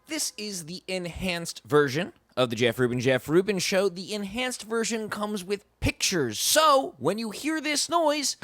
This is the enhanced version of the Jeff Rubin Show. The enhanced version comes with pictures. So, when you hear this noise,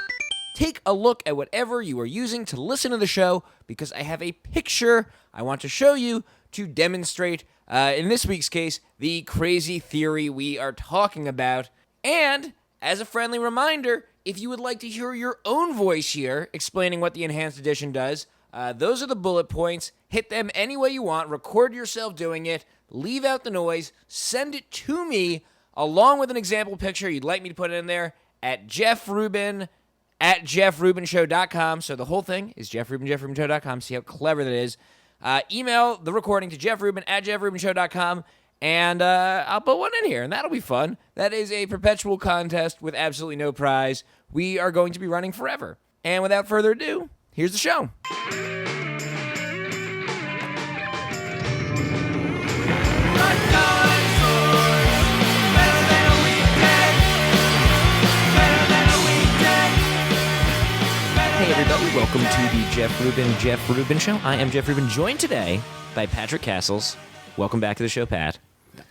take a look at whatever you are using to listen to the show, because I have a picture I want to show you to demonstrate, in this week's case, the crazy theory we are talking about. And, as a friendly reminder, if you would like to hear your own voice here explaining what the enhanced edition does, those are the bullet points. Hit them any way you want. Record yourself doing it. Leave out the noise. Send it to me along with an example picture you'd like me to put in there at jeffrubin at jeffrubinshow.com. So the whole thing is jeffrubinshow.com. See how clever that is. Email the recording to jeffrubin at jeffrubinshow.com, and I'll put one in here, and that'll be fun. That is a perpetual contest with absolutely no prize. We are going to be running forever. And without further ado, here's the show. Hey everybody, welcome to the Jeff Rubin Show. I am Jeff Rubin, joined today by Patrick Cassels. Welcome back to the show, Pat.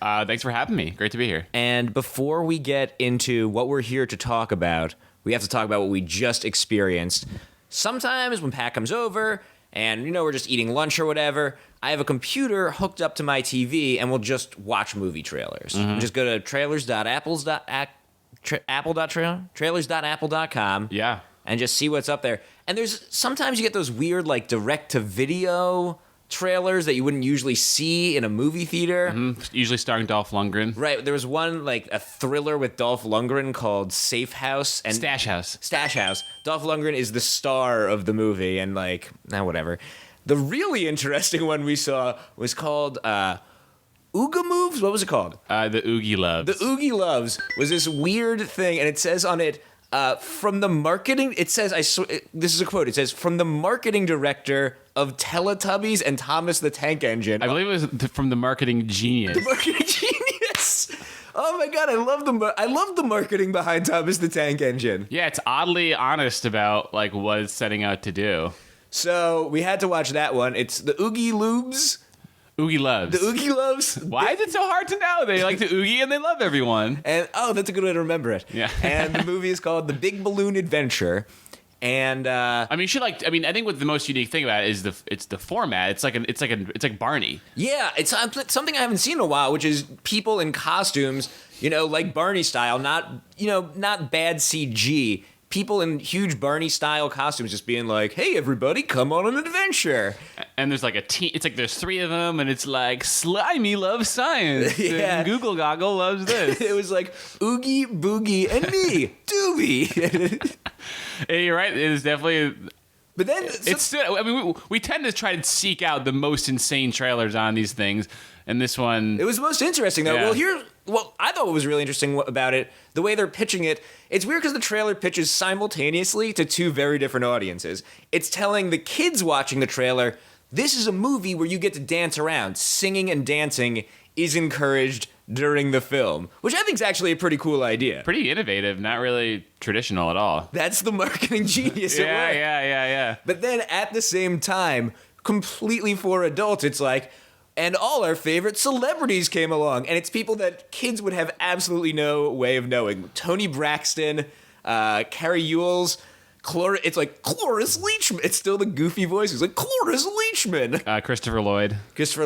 Thanks for having me. Great to be here. And before we get into what we're here to talk about, we have to talk about what we just experienced. Sometimes when Pat comes over and, we're just eating lunch or whatever, I have a computer hooked up to my TV and we'll just watch movie trailers. Mm-hmm. Just go to trailers.apple.com. Yeah. And just see what's up there. And sometimes you get those weird, direct-to-video trailers that you wouldn't usually see in a movie theater. Mm-hmm. Usually starring Dolph Lundgren. Right. There was one, a thriller with Dolph Lundgren called Safe House. And Stash House. Dolph Lundgren is the star of the movie, and, whatever. The really interesting one we saw was called Oogieloves? What was it called? The Oogieloves. The Oogieloves was this weird thing, and it says on it, from the marketing, it says, this is a quote, it says, from the marketing director of Teletubbies and Thomas the Tank Engine. I believe it was from the marketing genius. The marketing genius! Oh my god, I love the marketing behind Thomas the Tank Engine. Yeah, it's oddly honest about, what it's setting out to do. So, we had to watch that one. It's the Oogieloves. Oogieloves. The Oogieloves. Why is it so hard to know? They like to oogie and they love everyone. And that's a good way to remember it. Yeah. And the movie is called The Big Balloon Adventure. And I think what the most unique thing about it is the format. It's like Barney. Yeah, it's something I haven't seen in a while, which is people in costumes, like Barney style, not bad CG. People in huge Barney-style costumes just being like, hey, everybody, come on an adventure. And there's a team. It's there's three of them, and it's Slimy loves science. Yeah. And Google Goggle loves this. It was Oogie, Boogie, and me, Doobie. Hey, you're right. It is definitely... But then... It's still... we tend to try to seek out the most insane trailers on these things, and this one... It was most interesting, though. Yeah. I thought what was really interesting about it, the way they're pitching it, it's weird because the trailer pitches simultaneously to two very different audiences. It's telling the kids watching the trailer, this is a movie where you get to dance around. Singing and dancing is encouraged during the film, which I think is actually a pretty cool idea. Pretty innovative, not really traditional at all. That's the marketing genius at work. Yeah. But then at the same time, completely for adults, it's and all our favorite celebrities came along. And it's people that kids would have absolutely no way of knowing. Toni Braxton, Carrie Ewells, it's Cloris Leachman. It's still the goofy voice. It's Cloris Leachman. Christopher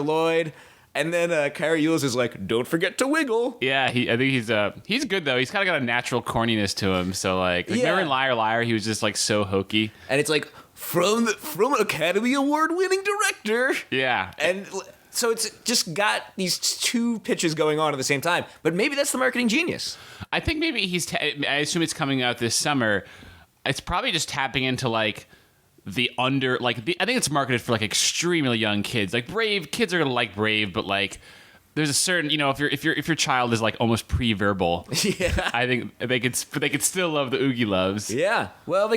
Lloyd. And then Carrie Ewells is don't forget to wiggle. Yeah, I think he's good, though. He's kind of got a natural corniness to him. So, remember in Liar Liar, he was just, so hokey. And it's from an Academy Award-winning director. Yeah. And... So it's just got these two pitches going on at the same time. But maybe that's the marketing genius. I think maybe I assume it's coming out this summer. It's probably just tapping into I think it's marketed for extremely young kids. Brave kids are gonna like Brave, but there's a certain, if your child is almost pre-verbal, yeah, I think they could still love the Oogieloves. Yeah, well,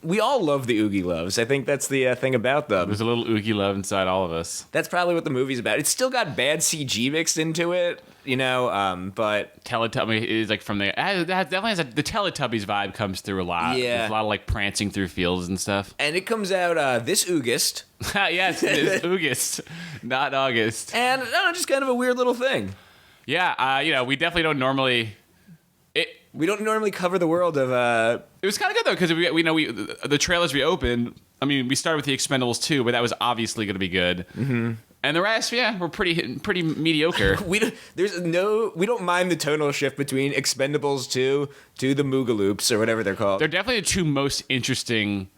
we all love the Oogieloves. I think that's the thing about them. There's a little Oogielove inside all of us. That's probably what the movie's about. It's still got bad CG mixed into it, but Teletubby is from the definitely has the Teletubbies vibe comes through a lot. Yeah, there's a lot of prancing through fields and stuff. And it comes out this August. Yes, it is August, not August. And just kind of a weird little thing. Yeah, we definitely don't normally. We don't normally cover the world of. It was kind of good though because we know the trailers we opened. I mean, we started with the Expendables 2, but that was obviously going to be good. Mm-hmm. And the rest, were pretty mediocre. We don't mind the tonal shift between Expendables 2 to the Moogaloops or whatever they're called. They're definitely the two most interesting.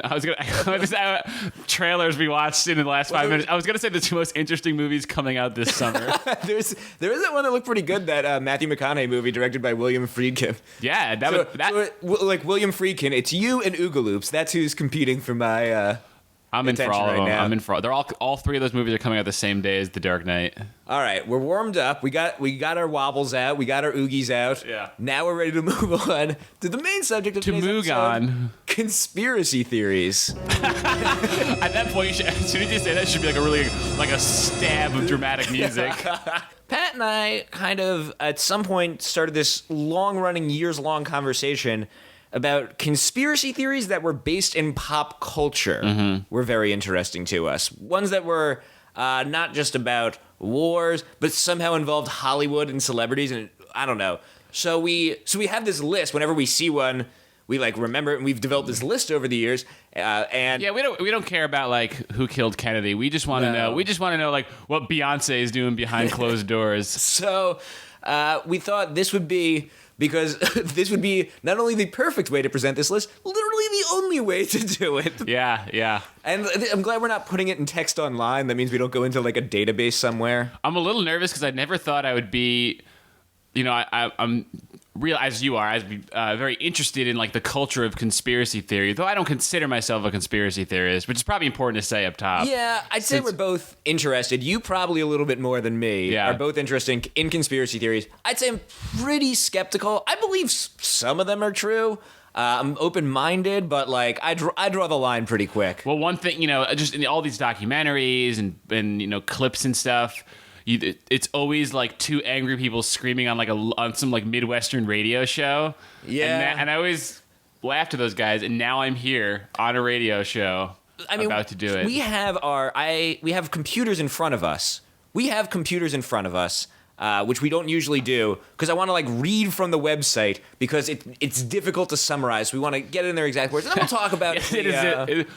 I was gonna trailers we watched in the last 5 minutes. I was gonna say the two most interesting movies coming out this summer. there is that one that looked pretty good, that Matthew McConaughey movie directed by William Friedkin. Yeah, like William Friedkin, it's you and Oogieloves. That's who's competing for my. I'm in for all right of them. now. I'm in for all. They're all three of those movies are coming out the same day as The Dark Knight. All right, we're warmed up. We got our wobbles out. We got our oogies out. Yeah. Now we're ready to move on to the main subject of today's episode, conspiracy theories. At that point, as soon as you say that, it should be like a stab of dramatic music. Pat and I kind of at some point started this long-running, years-long conversation about conspiracy theories that were based in pop culture were very interesting to us. Ones that were not just about wars, but somehow involved Hollywood and celebrities, and I don't know. So we have this list. Whenever we see one, we remember it, and we've developed this list over the years. And yeah, we don't care about who killed Kennedy. We just want to know. We just want to know what Beyonce is doing behind closed doors. So we thought this would be. Because this would be not only the perfect way to present this list, literally the only way to do it. Yeah. And I'm glad we're not putting it in text online. That means we don't go into a database somewhere. I'm a little nervous because I never thought I would be, I'm real as you are. I'd be very interested in the culture of conspiracy theory, though I don't consider myself a conspiracy theorist, which is probably important to say up top. Yeah, I'd say we're both interested. You probably a little bit more than me are both interested in conspiracy theories. I'd say I'm pretty skeptical. I believe some of them are true. I'm open-minded, but I draw the line pretty quick. Well, one thing, just in all these documentaries and clips and stuff. It's always two angry people screaming on some Midwestern radio show. Yeah, and I always laugh to those guys. And now I'm here on a radio show about to do it. We have computers in front of us. Which we don't usually do because I want to read from the website because it's difficult to summarize. We want to get in their exact words, and then we'll talk about it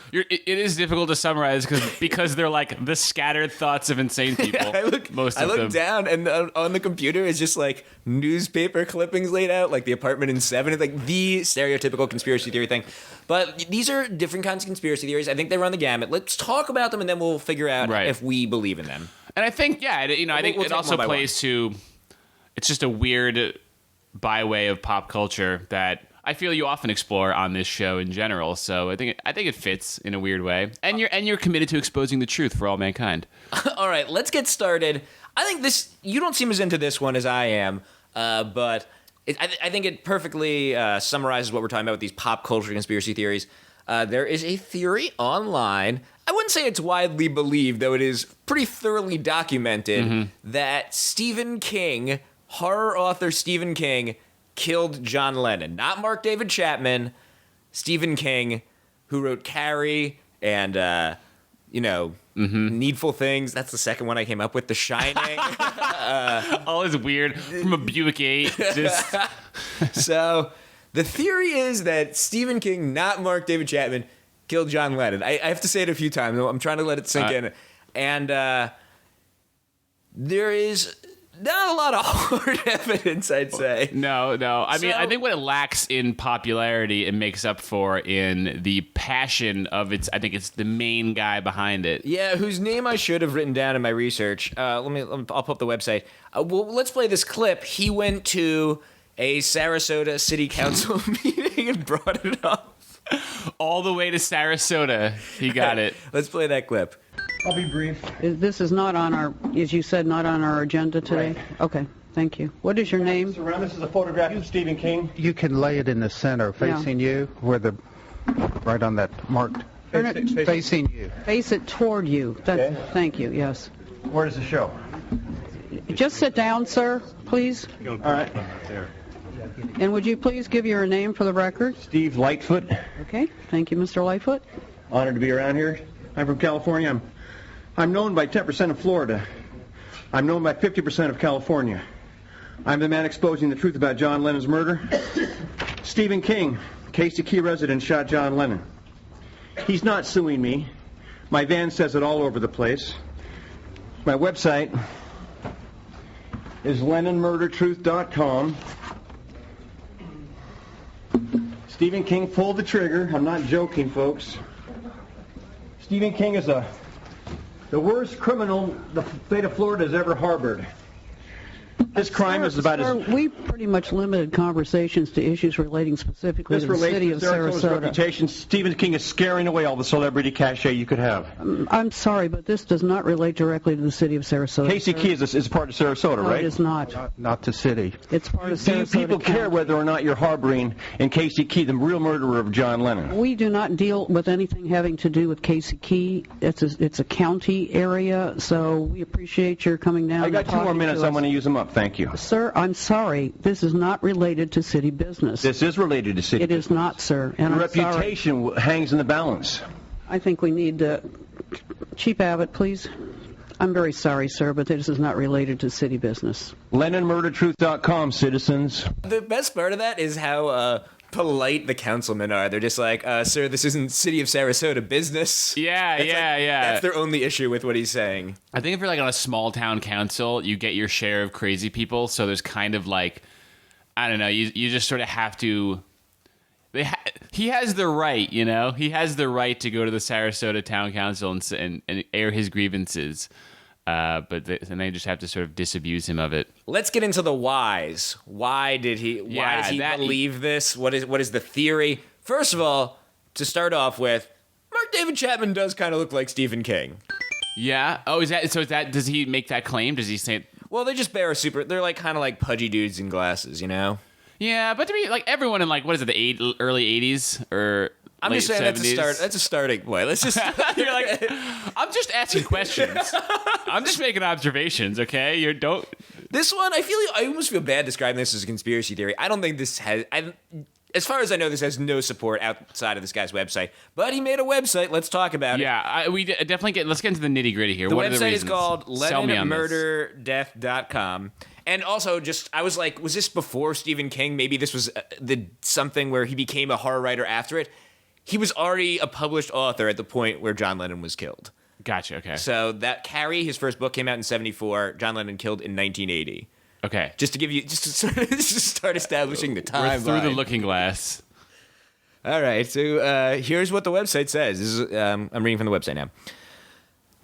is difficult to summarize because they're the scattered thoughts of insane people. Yeah, I look down, and on the computer is just newspaper clippings laid out, The Apartment in 7. It's the stereotypical conspiracy theory thing. But these are different kinds of conspiracy theories. I think they run the gamut. Let's talk about them, and then we'll figure out if we believe in them. And I think, I think it also plays to, it's just a weird byway of pop culture that I feel you often explore on this show in general. So I think it fits in a weird way. And you're committed to exposing the truth for all mankind. All right, let's get started. I think you don't seem as into this one as I am, but I think it perfectly summarizes what we're talking about with these pop culture conspiracy theories. There is a theory online. I wouldn't say it's widely believed, though it is pretty thoroughly documented, that Stephen King, horror author Stephen King, killed John Lennon. Not Mark David Chapman, Stephen King, who wrote Carrie and, Needful Things. That's the second one I came up with, The Shining. All is weird from a Buick 8. Just... So the theory is that Stephen King, not Mark David Chapman, killed John Lennon. I have to say it a few times. I'm trying to let it sink in. And there is not a lot of hard evidence, I'd say. No. I mean, I think what it lacks in popularity, it makes up for in the passion of its. I think it's the main guy behind it. Yeah, whose name I should have written down in my research. I'll pull up the website. Well, let's play this clip. He went to a Sarasota City Council meeting and brought it up. All the way to Sarasota. He got it. Let's play that clip. I'll be brief. This is not on our, as you said, not on our agenda today? Right. Okay, thank you. What is your name? This is a photograph of Stephen King. You can lay it in the center, facing you, right on that marked, facing you. Face it toward you. Okay. Thank you, yes. Where does it show? Just sit down, sir, please. All right. And would you please give your name for the record? Steve Lightfoot. Okay, thank you, Mr. Lightfoot. Honored to be around here. I'm from California. I'm known by 10% of Florida. I'm known by 50% of California. I'm the man exposing the truth about John Lennon's murder. Stephen King, Casey Key resident, shot John Lennon. He's not suing me. My van says it all over the place. My website is LennonMurderTruth.com. Stephen King pulled the trigger. I'm not joking, folks. Stephen King is the worst criminal the state of Florida has ever harbored. This crime is about Sir, we pretty much limited conversations to issues relating specifically to the city of Sarasota. Reputation. Stephen King is scaring away all the celebrity cachet you could have. I'm sorry, but this does not relate directly to the city of Sarasota. Casey Key is part of Sarasota, no, right? it is not. Not the city. It's part of Sarasota Do people care County. whether or not you're harboring in Casey Key, the real murderer of John Lennon? We do not deal with anything having to do with Casey Key. It's a county area, so we appreciate your coming down. I got 2 more minutes. I'm going to use them up. Thank you. Sir, I'm sorry. This is not related to city business. This is related to city. It is not, sir. And Your I'm sorry. reputation hangs in the balance. I think we need Chief Abbott, please. I'm very sorry, sir, but this is not related to city business. LennonMurderTruth.com, citizens. The best part of that is how polite the councilmen are. They're just like, sir, this isn't City of Sarasota business. Yeah, yeah. That's their only issue with what he's saying. I think if you're like on a small town council, you get your share of crazy people. So there's kind of like, I don't know, you just sort of have to. He has the right, you know. He has the right to go to the Sarasota Town Council and air his grievances. But they just have to sort of disabuse him of it. Let's get into the whys. Why does he believe this? What is the theory? First of all, to start off with, Mark David Chapman does kind of look like Stephen King. Yeah. Oh, is that? Does he make that claim? Does he say? Well, they just bear they're like kind of like pudgy dudes in glasses, you know? Yeah, but to me, like everyone in like what is it, the early '80s or I'm late just saying 70s? that's a starting point. Let's just You're like, I'm just asking questions. I'm just making observations, okay? You don't. This one, I almost feel bad describing this as a conspiracy theory. I don't think this has. As far as I know, this has no support outside of this guy's website. But he made a website. Let's talk about it. Yeah, we definitely let's get into the nitty gritty here. The what are the website reasons? is called Sell me on this. LennonMurderDeath.com. And also, I was like, was this before Stephen King? Maybe this was something where he became a horror writer after it. He was already a published author at the point where John Lennon was killed. Gotcha. Okay. So that Carrie, his first book, came out in '74. John Lennon killed in 1980. Okay. Just to start establishing the timeline. We're through the looking glass. All right. So here's what the website says. This is, I'm reading from the website now.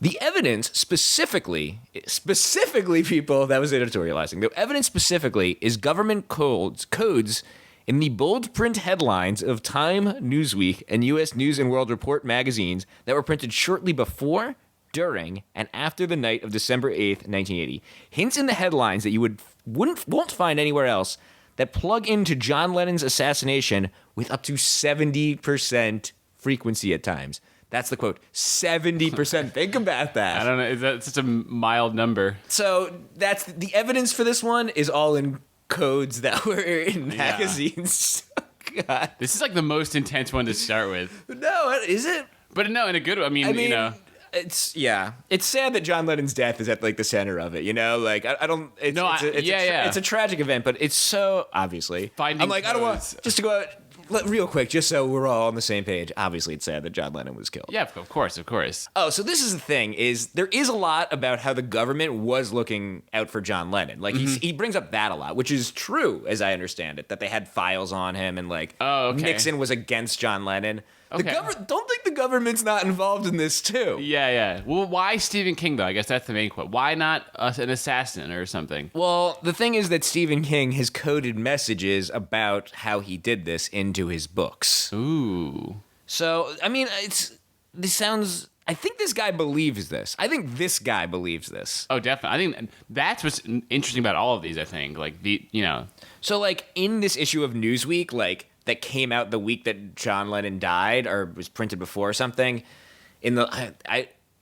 The evidence specifically, people, that was editorializing. The evidence specifically is government codes in the bold print headlines of Time, Newsweek, and U.S. News and World Report magazines that were printed shortly before, during, and after the night of December 8th, 1980. Hints in the headlines that you won't find anywhere else that plug into John Lennon's assassination with up to 70% frequency at times. That's the quote. 70%. Think about that. I don't know. Is that such a mild number? So that's the evidence for this one is all in codes that were in magazines. Yeah. God. This is like the most intense one to start with. No, is it? But no, in a good way. I mean, you know. It's sad that John Lennon's death is at like the center of it, you know? Like I don't it's a tragic event, but it's so obviously Finding I don't want just to go out real quick, just so we're all on the same page. Obviously, it's sad that John Lennon was killed. Yeah, of course. Oh, so this is the thing: is there is a lot about how the government was looking out for John Lennon. Like he brings up that a lot, which is true, as I understand it. That they had files on him, and like Nixon was against John Lennon. Okay. Don't think the government's not involved in this too. Yeah. Well, why Stephen King though? I guess that's the main question. Why not an assassin or something? Well, the thing is that Stephen King has coded messages about how he did this into his books. Ooh. So, I mean, I think this guy believes this. Oh, definitely. I think that's what's interesting about all of these, I think. Like, So, like, in this issue of Newsweek, like, that came out the week that John Lennon died or was printed before or something, in the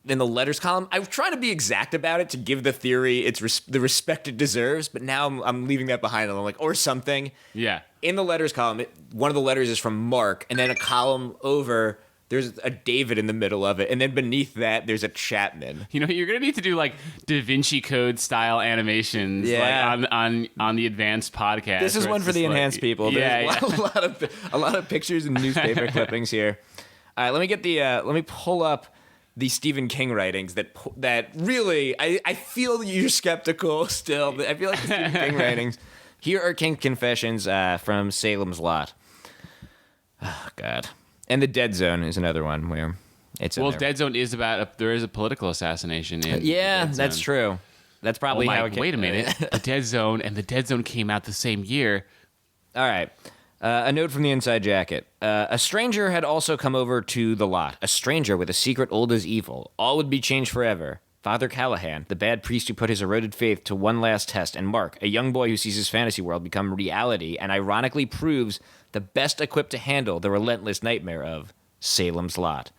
letters column, I was trying to be exact about it to give the theory the respect it deserves, but now I'm leaving that behind. I'm like, or something. Yeah. In the letters column, one of the letters is from Mark, and then a column over there's a David in the middle of it, and then beneath that, there's a Chapman. You know, you're gonna need to do like Da Vinci Code style animations, like on the advanced podcast. This is one for the enhanced people. There's a lot of pictures and newspaper clippings here. All right, let me get the let me pull up the Stephen King writings that really I feel you're skeptical still. But I feel like the Stephen King writings. Here are King's Confessions from Salem's Lot. Oh God. And the Dead Zone is another one where it's Dead Zone is about there is a political assassination in that's true. That's probably how it came. Wait a minute. The Dead Zone and the Dead Zone came out the same year. All right. A note from the inside jacket. A stranger had also come over to the lot. A stranger with a secret old as evil. All would be changed forever. Father Callahan, the bad priest who put his eroded faith to one last test, and Mark, a young boy who sees his fantasy world become reality and ironically proves the best equipped to handle the relentless nightmare of Salem's Lot.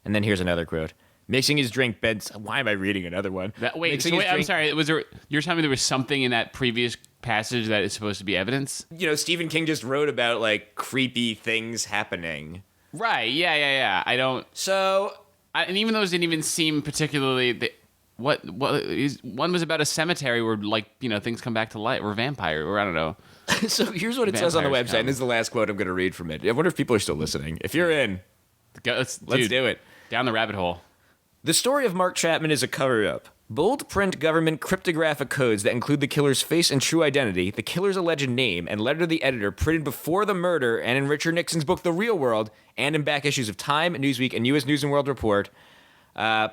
And then here's another quote. Mixing his drink beds. Why am I reading another one? I'm sorry. You're telling me there was something in that previous passage that is supposed to be evidence? You know, Stephen King just wrote about like creepy things happening. Right. Yeah. I don't. And even those didn't even seem particularly. One was about a cemetery where things come back to life, or vampire, or I don't know. So here's what it says on the website, and this is the last quote I'm going to read from it. I wonder if people are still listening. If you're in, let's do it. Down the rabbit hole. The story of Mark Chapman is a cover-up. Bold print government cryptographic codes that include the killer's face and true identity, the killer's alleged name, and letter to the editor printed before the murder and in Richard Nixon's book The Real World, and in back issues of Time, Newsweek, and U.S. News & World Report,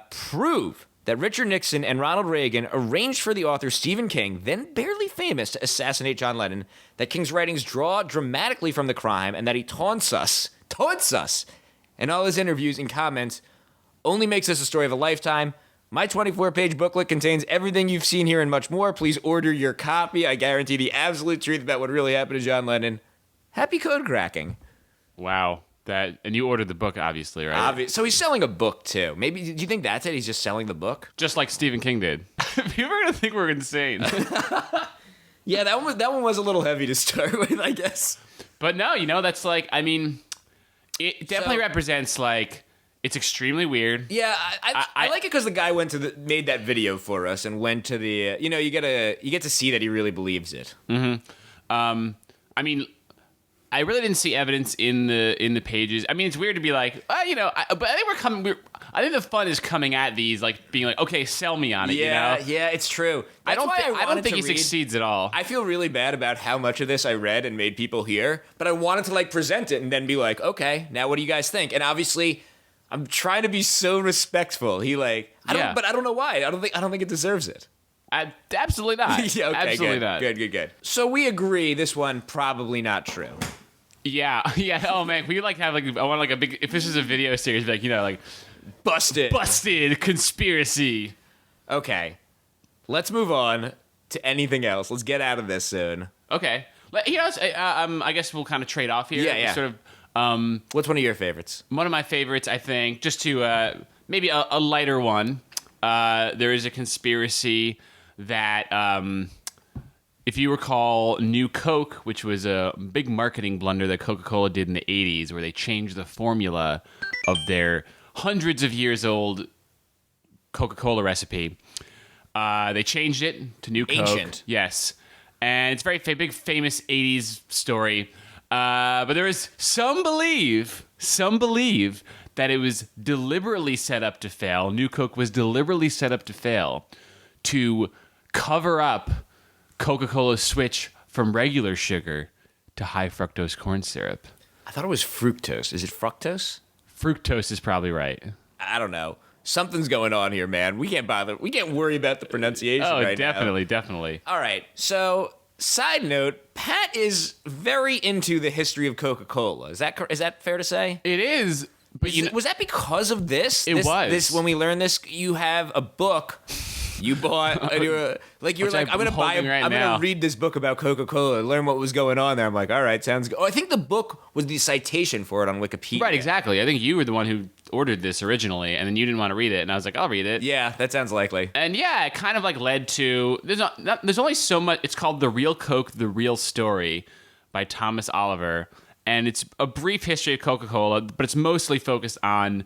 prove that Richard Nixon and Ronald Reagan arranged for the author Stephen King, then barely famous, to assassinate John Lennon, that King's writings draw dramatically from the crime, and that he taunts us, in all his interviews and comments, only makes this a story of a lifetime. My 24-page booklet contains everything you've seen here and much more. Please order your copy. I guarantee the absolute truth about what really happened to John Lennon. Happy code cracking. Wow. And you ordered the book, obviously, right? So he's selling a book, too. Maybe, do you think that's it? He's just selling the book? Just like Stephen King did. People are going to think we're insane. Yeah, that one was a little heavy to start with, I guess. But no, that's like, I mean, it definitely represents, like, it's extremely weird. Yeah, I like it because the guy made that video for us and went to the, you get to see that he really believes it. Mm-hmm. I mean, I really didn't see evidence in the pages. I mean, it's weird to be like, but I think I think the fun is coming at these, like being like, okay, sell me on it. Yeah, you know? Yeah, it's true. I don't think he succeeds at all. I feel really bad about how much of this I read and made people hear, but I wanted to like present it and then be like, okay, now what do you guys think? And obviously, I'm trying to be so respectful. But I don't know why. I don't think it deserves it. Absolutely not. Yeah, okay, absolutely good. not. Good. So we agree this one probably not true. Yeah. Oh man, we like have I want like a big. If this is a video series, like busted conspiracy. Okay, let's move on to anything else. Let's get out of this soon. Okay. I guess we'll kind of trade off here. Yeah. Sort of. What's one of your favorites? One of my favorites, I think, just to maybe a lighter one. There is a conspiracy that. If you recall New Coke, which was a big marketing blunder that Coca-Cola did in the 80s, where they changed the formula of their hundreds of years old Coca-Cola recipe. They changed it to New Coke. Ancient. Yes. And it's a very big, famous 80s story. But there is some believe that it was deliberately set up to fail. New Coke was deliberately set up to fail to cover up Coca-Cola's switch from regular sugar to high fructose corn syrup. I thought it was fructose. Is it fructose? Fructose is probably right. I don't know. Something's going on here, man. We can't bother. We can't worry about the pronunciation right now. Oh, definitely. All right. So, side note, Pat is very into the history of Coca-Cola. Is that fair to say? It is. But was that because of this? It was. When we learned this, you have a book you bought, and you're like, I'm going to read this book about Coca-Cola and learn what was going on there. I'm like, all right, sounds good. Oh, I think the book was the citation for it on Wikipedia. Right, exactly. I think you were the one who ordered this originally, and then you didn't want to read it, and I was like, I'll read it. Yeah, that sounds likely. And yeah, it kind of like led to, there's only so much, it's called The Real Coke, The Real Story by Thomas Oliver. and it's a brief history of Coca-Cola, but it's mostly focused on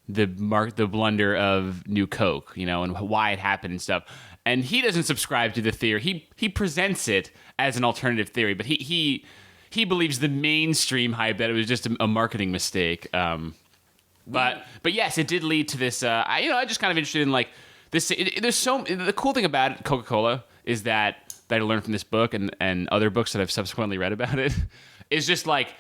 the blunder of New Coke, and why it happened and stuff. And he doesn't subscribe to the theory. He presents it as an alternative theory, but he believes the mainstream hype that it was just a marketing mistake. But yes, it did lead to this. I just kind of interested in like this. The cool thing about Coca-Cola is that I learned from this book and other books that I've subsequently read about it is just like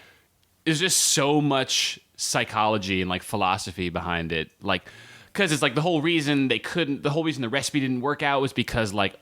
there's just so much psychology and like philosophy behind it, like. Because it's like the whole reason the recipe didn't work out was because like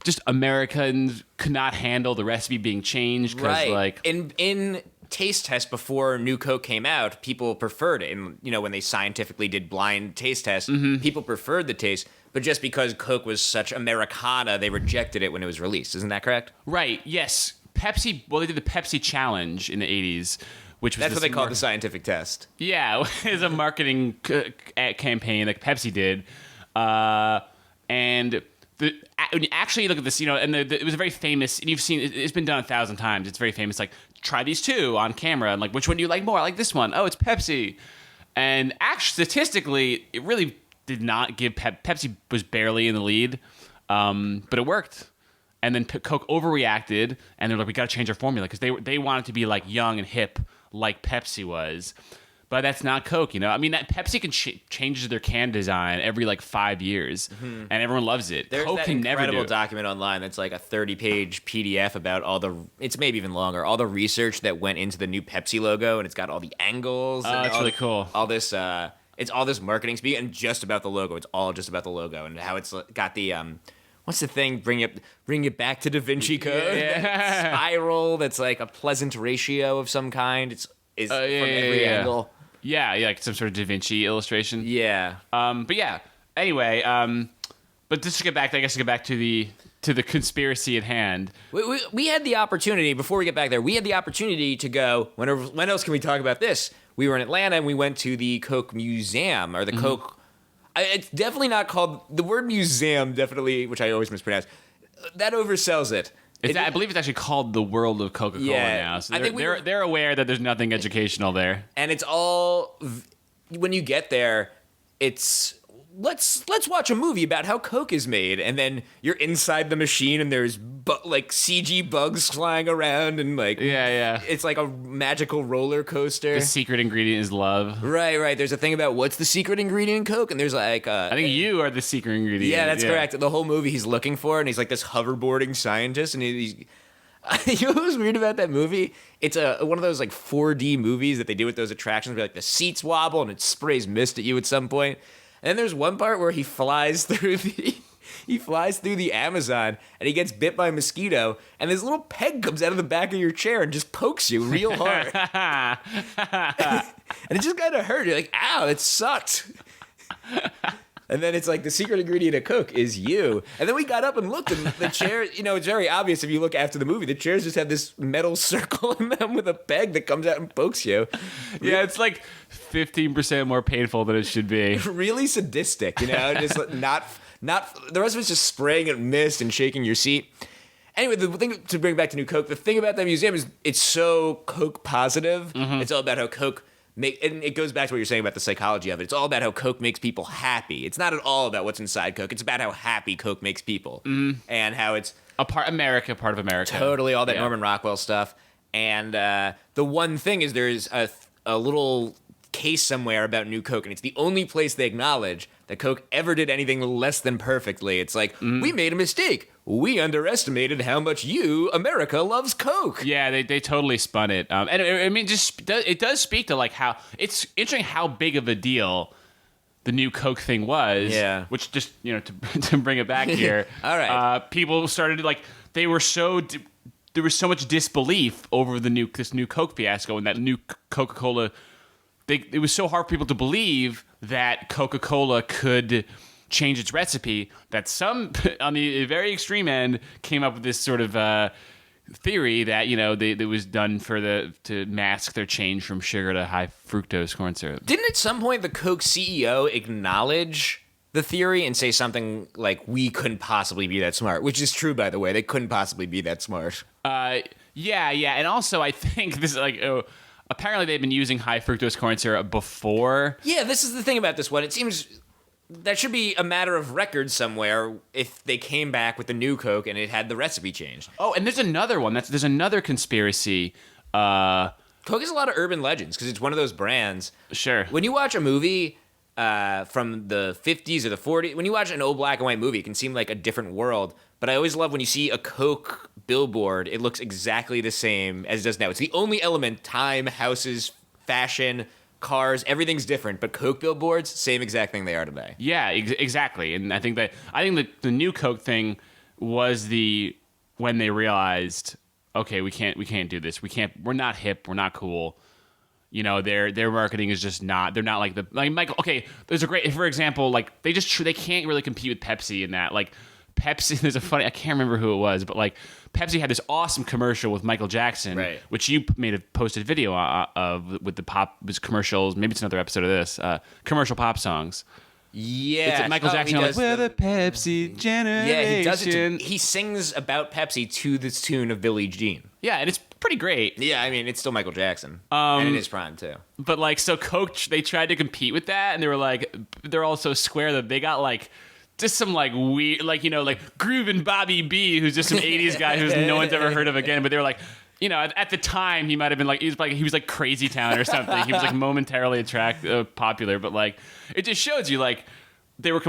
just Americans could not handle the recipe being changed. Right. Like in taste tests before New Coke came out, people preferred it. And when they scientifically did blind taste tests, people preferred the taste. But just because Coke was such Americana, they rejected it when it was released. Isn't that correct? Right. Yes. Pepsi. Well, they did the Pepsi challenge in the 80s. That's what they call the scientific test. Yeah, it was a marketing campaign like Pepsi did, and when you actually look at this, and it was a very famous. And you've seen it's been done 1,000 times. It's very famous. Like try these two on camera, and like which one do you like more? I like this one. Oh, it's Pepsi. And actually, statistically, it really did not give Pepsi was barely in the lead, but it worked. And then Coke overreacted, and they're like, we got to change our formula because they wanted to be like young and hip. Like Pepsi was, but that's not Coke, I mean, that Pepsi can changes their can design every like 5 years, and everyone loves it. There's Coke that can never do incredible it. document online that's like a 30-page PDF about it's maybe even longer, all the research that went into the new Pepsi logo, and it's got all the angles. Oh, it's really cool. All this, it's all this marketing speak, and just about the logo. It's all just about the logo and how it's got the what's the thing? Bring it back to Da Vinci Code. Yeah. That spiral that's like a pleasant ratio of some kind. It's from every angle. Yeah, like some sort of Da Vinci illustration. Yeah. But yeah. Anyway, but just to get back, to the conspiracy at hand. We had the opportunity before we get back there. We had the opportunity to go. When else can we talk about this? We were in Atlanta and we went to the Coke Museum or the Coke. It's definitely not called the word museum. Definitely, which I always mispronounce. That oversells it. I believe it's actually called the World of Coca-Cola now. So they're aware that there's nothing educational there. And it's all when you get there, it's let's watch a movie about how Coke is made, and then you're inside the machine and there's like CG bugs flying around and like it's like a magical roller coaster. The secret ingredient is love. Right. There's a thing about what's the secret ingredient in Coke, and there's like I think you are the secret ingredient. Yeah, that's correct. The whole movie he's looking for, and he's like this hoverboarding scientist, and he's you know what was weird about that movie? It's one of those like 4D movies that they do with those attractions where like the seats wobble and it sprays mist at you at some point. And then there's one part where he flies through the Amazon and he gets bit by a mosquito, and this little peg comes out of the back of your chair and just pokes you real hard. And it just kind of hurt. You're like, ow, that sucked. And then it's like the secret ingredient of Coke is you. And then we got up and looked, and the chair, it's very obvious if you look after the movie, the chairs just have this metal circle in them with a peg that comes out and pokes you. Yeah, it's like 15% more painful than it should be. Really sadistic, just not the rest of it's just spraying at mist and shaking your seat. Anyway, the thing to bring back to New Coke, the thing about that museum is it's so Coke positive. Mm-hmm. It's all about how Coke and it goes back to what you're saying about the psychology of it. It's all about how Coke makes people happy. It's not at all about what's inside Coke. It's about how happy Coke makes people, and how it's part of America. Totally, all that Norman Rockwell stuff. And the one thing is there's a little case somewhere about New Coke, and it's the only place they acknowledge that Coke ever did anything less than perfectly. It's like, we made a mistake. We underestimated how much America, loves Coke. Yeah, they totally spun it. And I mean, it does speak to like how it's interesting how big of a deal the new Coke thing was. Yeah. Which just to bring it back here. All right. People started there was so much disbelief over this new Coke fiasco and that new Coca-Cola. It was so hard for people to believe that Coca-Cola could change its recipe that some, on the very extreme end, came up with this sort of theory that it was done to mask their change from sugar to high fructose corn syrup. Didn't at some point the Coke CEO acknowledge the theory and say something like, "We couldn't possibly be that smart," which is true, by the way. They couldn't possibly be that smart. Yeah, and also I think this is like, apparently they've been using high fructose corn syrup before. Yeah, this is the thing about this one. It seems that should be a matter of record somewhere if they came back with the new Coke and it had the recipe changed. Oh, and there's another one. There's another conspiracy. Coke has a lot of urban legends because it's one of those brands. Sure. When you watch a movie from the 50s or the 40s, when you watch an old black and white movie, it can seem like a different world. But I always love when you see a Coke billboard, it looks exactly the same as it does now. It's the only element: time, houses, fashion, cars, everything's different. But Coke billboards, same exact thing they are today. Yeah, exactly. And I think the new Coke thing was when they realized, okay, we can't do this. We're not hip. We're not cool. You know, their marketing is just not. They're not like Michael. Okay, there's a great, for example, like they can't really compete with Pepsi in that. Like Pepsi, there's a funny, I can't remember who it was, but like Pepsi had this awesome commercial with Michael Jackson, right, which you made a posted video of with the pop commercials. Maybe it's another episode of this commercial pop songs. Yeah, it's Michael Jackson like, we're the Pepsi generation. Yeah, he does it. He sings about Pepsi to this tune of Billie Jean. Yeah, and it's pretty great. Yeah, I mean, it's still Michael Jackson, and in his prime too. But like, so Coke, they tried to compete with that, and they were like, they're all so square that they got like just some like weird, like, you know, like Groovin' Bobby B, who's just some '80s guy who's no one's ever heard of again. But they were like, you know, at the time he might have been like, he was like Crazy Town or something. He was like momentarily popular, but like it just shows you like they were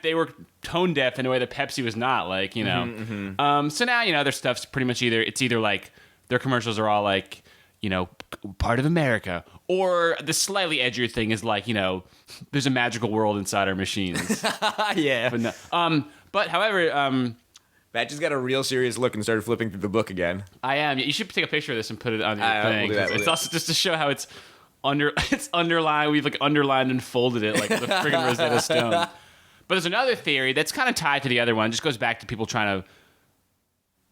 they were tone deaf in a way that Pepsi was not, like, you know. So now, you know, their stuff's pretty much either like their commercials are all like, you know, part of America, or the slightly edgier thing is like, you know, there's a magical world inside our machines. Yeah. But no, but however, Matt just got a real serious look and started flipping through the book again. I am. You should take a picture of this and put it on your thing. We'll do that, It's also just to show how it's underlined. We've like underlined and folded it like the friggin' Rosetta Stone. But there's another theory that's kind of tied to the other one. It just goes back to people trying to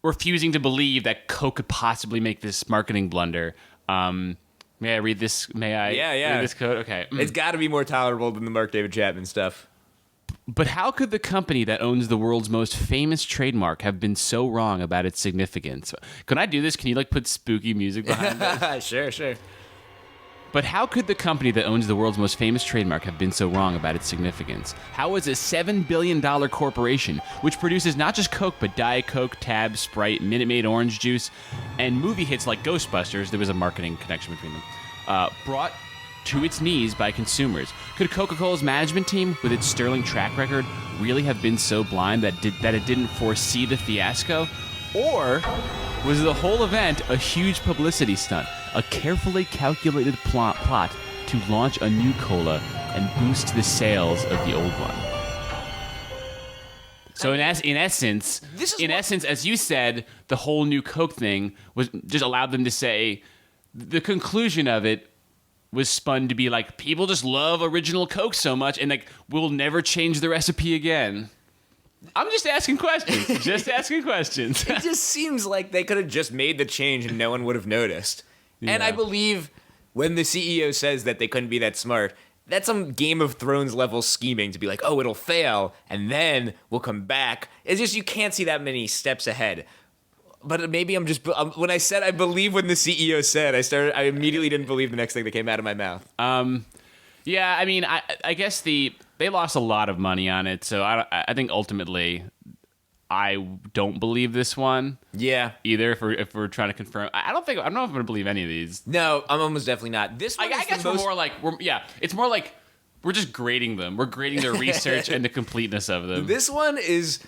refusing to believe that Coke could possibly make this marketing blunder. May I read this? May I read this code? Okay. It's got to be more tolerable than the Mark David Chapman stuff. But how could the company that owns the world's most famous trademark have been so wrong about its significance? Can I do this? Can you like put spooky music behind it? Sure. But how could the company that owns the world's most famous trademark have been so wrong about its significance? How is a $7 billion corporation, which produces not just Coke, but Diet Coke, Tab, Sprite, Minute Maid orange juice, and movie hits like Ghostbusters — there was a marketing connection between them — brought to its knees by consumers? Could Coca-Cola's management team, with its sterling track record, really have been so blind that it didn't foresee the fiasco? Or was the whole event a huge publicity stunt, a carefully calculated plot to launch a new cola and boost the sales of the old one? So in essence, as you said, the whole new Coke thing was just allowed them to say the conclusion of it was spun to be like, people just love original Coke so much, and like we'll never change the recipe again. I'm just asking questions. It just seems like they could have just made the change and no one would have noticed. Yeah. And I believe when the CEO says that they couldn't be that smart, that's some Game of Thrones level scheming to be like, oh, it'll fail, and then we'll come back. It's just you can't see that many steps ahead. But maybe I'm just when I said I believe when the CEO said, I immediately didn't believe the next thing that came out of my mouth. Yeah, I mean, I guess they lost a lot of money on it, so I think ultimately I don't believe this one. Yeah. Either if we're trying to confirm, I don't know if I'm going to believe any of these. No, I'm almost definitely not. This one, I guess we're more like it's more like we're just grading them. We're grading their research and the completeness of them. This one is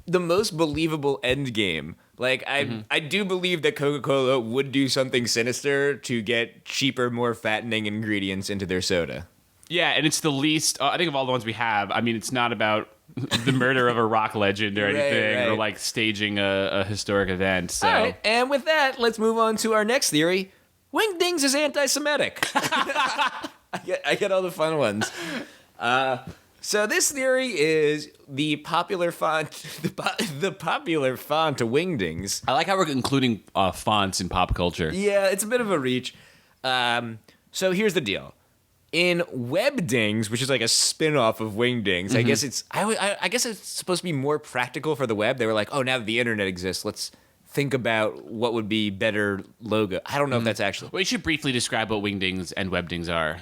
the most believable end game. Like, I do believe that Coca-Cola would do something sinister to get cheaper, more fattening ingredients into their soda. Yeah, and it's the least, I think of all the ones we have, I mean, it's not about the murder of a rock legend or anything, or like staging a historic event. So. All right, and with that, let's move on to our next theory. Wingdings is anti-Semitic. I get all the fun ones. So this theory is the popular font, the popular font of Wingdings. I like how we're including fonts in pop culture. Yeah, it's a bit of a reach. So here's the deal. In Webdings, which is like a spin-off of Wingdings, I guess it's supposed to be more practical for the web. They were like, oh, now that the internet exists, let's think about what would be better logo. I don't know if that's actually. Well, you should briefly describe what Wingdings and Webdings are.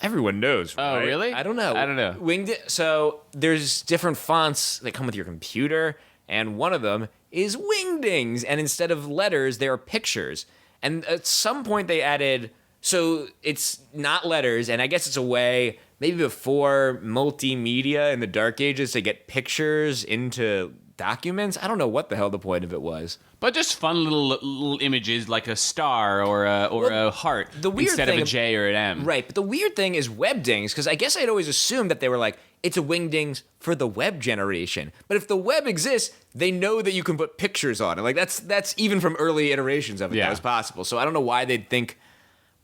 Everyone knows, right? Oh, really? I don't know. I don't know. So there's different fonts that come with your computer, and one of them is Wingdings, and instead of letters, there are pictures. And at some point they added, so it's not letters, and I guess it's a way, maybe before multimedia in the dark ages, to get pictures into documents. I don't know what the hell the point of it was. But just fun little images like a star or a heart the weird instead thing, of a J or an M. Right, but the weird thing is Webdings, because I guess I'd always assumed that they were like, it's a Wingdings for the web generation. But if the web exists, they know that you can put pictures on it. Like that's even from early iterations of it that was possible. So I don't know why they'd think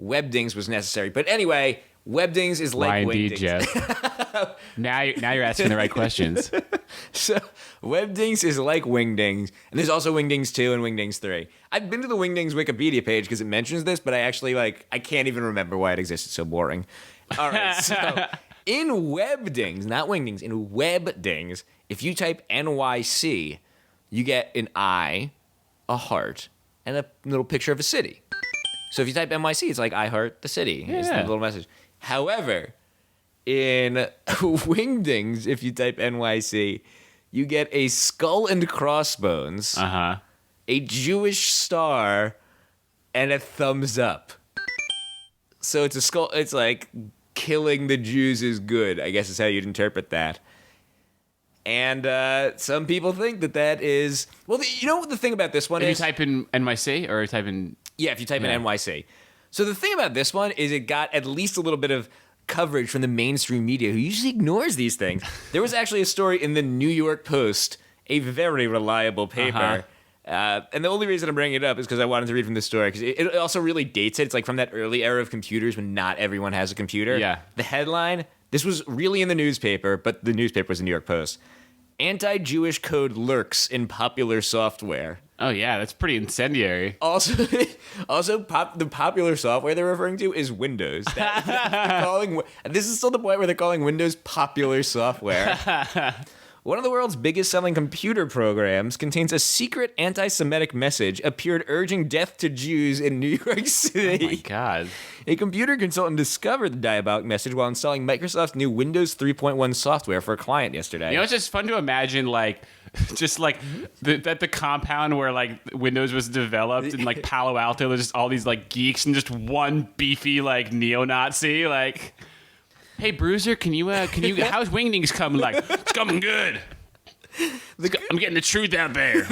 Webdings was necessary. But anyway, Webdings is like Why indeed, Wingdings. Jeff? now you're asking the right questions. So Webdings is like Wingdings, and there's also Wingdings 2 and Wingdings 3. I've been to the Wingdings Wikipedia page because it mentions this, but I actually I can't even remember why it exists. It's so boring. All right, so in Webdings, not Wingdings, in Webdings, if you type NYC, you get an eye, a heart, and a little picture of a city. So if you type NYC, it's like I heart the city. It's the little message. However, in Wingdings, if you type NYC, you get a skull and crossbones, a Jewish star, and a thumbs up. So it's a skull. It's like killing the Jews is good, I guess is how you'd interpret that. And some people think that is... Well, you know what the thing about this one If is? you type in NYC or type in... Yeah, if you type in NYC. So the thing about this one is it got at least a little bit of coverage from the mainstream media, who usually ignores these things. There was actually a story in the New York Post, a very reliable paper. And the only reason I'm bringing it up is because I wanted to read from the story, because it also really dates it. It's like from that early era of computers when not everyone has a computer. Yeah. The headline, this was really in the newspaper, but the newspaper was the New York Post. Anti-Jewish code lurks in popular software. Oh, yeah, that's pretty incendiary. Also, the popular software they're referring to is Windows. This is still the point where they're calling Windows popular software. One of the world's biggest selling computer programs contains a secret anti-Semitic message appeared urging death to Jews in New York City. Oh, my God. A computer consultant discovered the diabolic message while installing Microsoft's new Windows 3.1 software for a client yesterday. You know, it's just fun to imagine, just the compound where Windows was developed in Palo Alto. There's just all these geeks and just one beefy neo-Nazi Hey Bruiser, can you how's Wingdings coming? It's coming good. I'm getting the truth out there.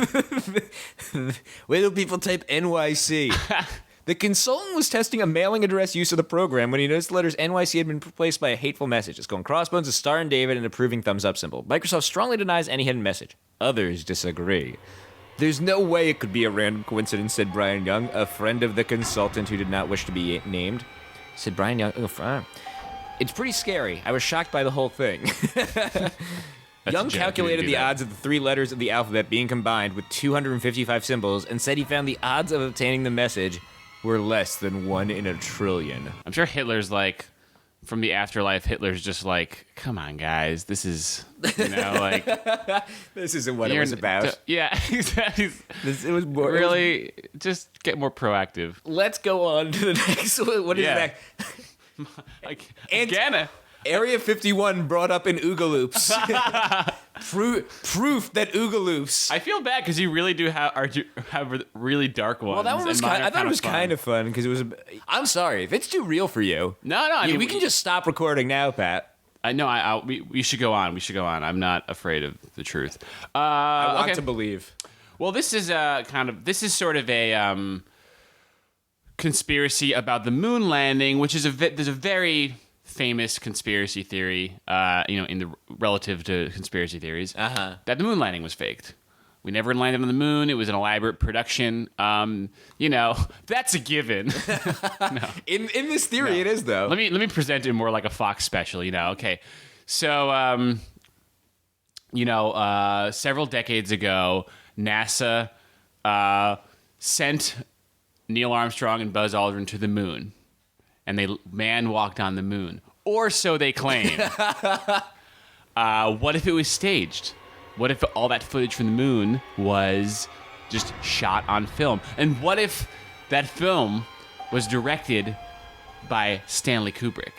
Wait till people type NYC. The consultant was testing a mailing address use of the program when he noticed the letters NYC had been replaced by a hateful message. It's going crossbones, a star and David, and approving thumbs up symbol. Microsoft strongly denies any hidden message. Others disagree. There's no way it could be a random coincidence, said Brian Young, a friend of the consultant who did not wish to be named. Said Brian Young. It's pretty scary. I was shocked by the whole thing. Young calculated the odds of the 3 letters of the alphabet being combined with 255 symbols and said he found the odds of obtaining the message were less than 1 in a trillion. I'm sure Hitler's from the afterlife, Hitler's just come on, guys, this is, this isn't what it was about. Yeah, exactly. It was more, really, just get more proactive. Let's go on to the next one. What is that? Again, Area 51 brought up in Oogieloves. Proof that Oogieloves. I feel bad because you really do have really dark ones. Well, that one was I thought it was kind of fun because it was. I'm sorry if it's too real for you. No. I mean, we can just stop recording now, Pat. I know. We should go on. We should go on. I'm not afraid of the truth. I want to believe. Well, this is sort of a conspiracy about the moon landing, which is there's a very famous conspiracy theory, in the relative to conspiracy theories, that the moon landing was faked. We never landed on the moon. It was an elaborate production. That's a given. No. In this theory, it is though. Let me present it more like a Fox special. Okay, so several decades ago, NASA sent Neil Armstrong and Buzz Aldrin to the moon, and man walked on the moon, or so they claim. What if it was staged? What if all that footage from the moon was just shot on film. And what if that film was directed by Stanley Kubrick?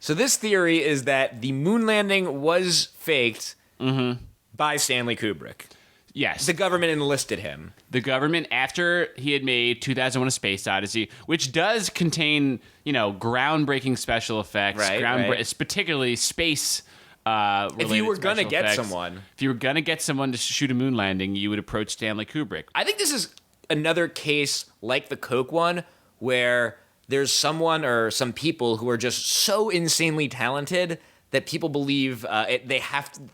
So this theory is that the moon landing was faked by Stanley Kubrick. Yes. The government enlisted him. The government, after he had made 2001: A Space Odyssey, which does contain, groundbreaking special effects, Right. particularly space If you were going to get effects. someone. If you were going to get someone to shoot a moon landing, you would approach Stanley Kubrick. I think this is another case like the Coke one where there's someone or some people who are just so insanely talented that people believe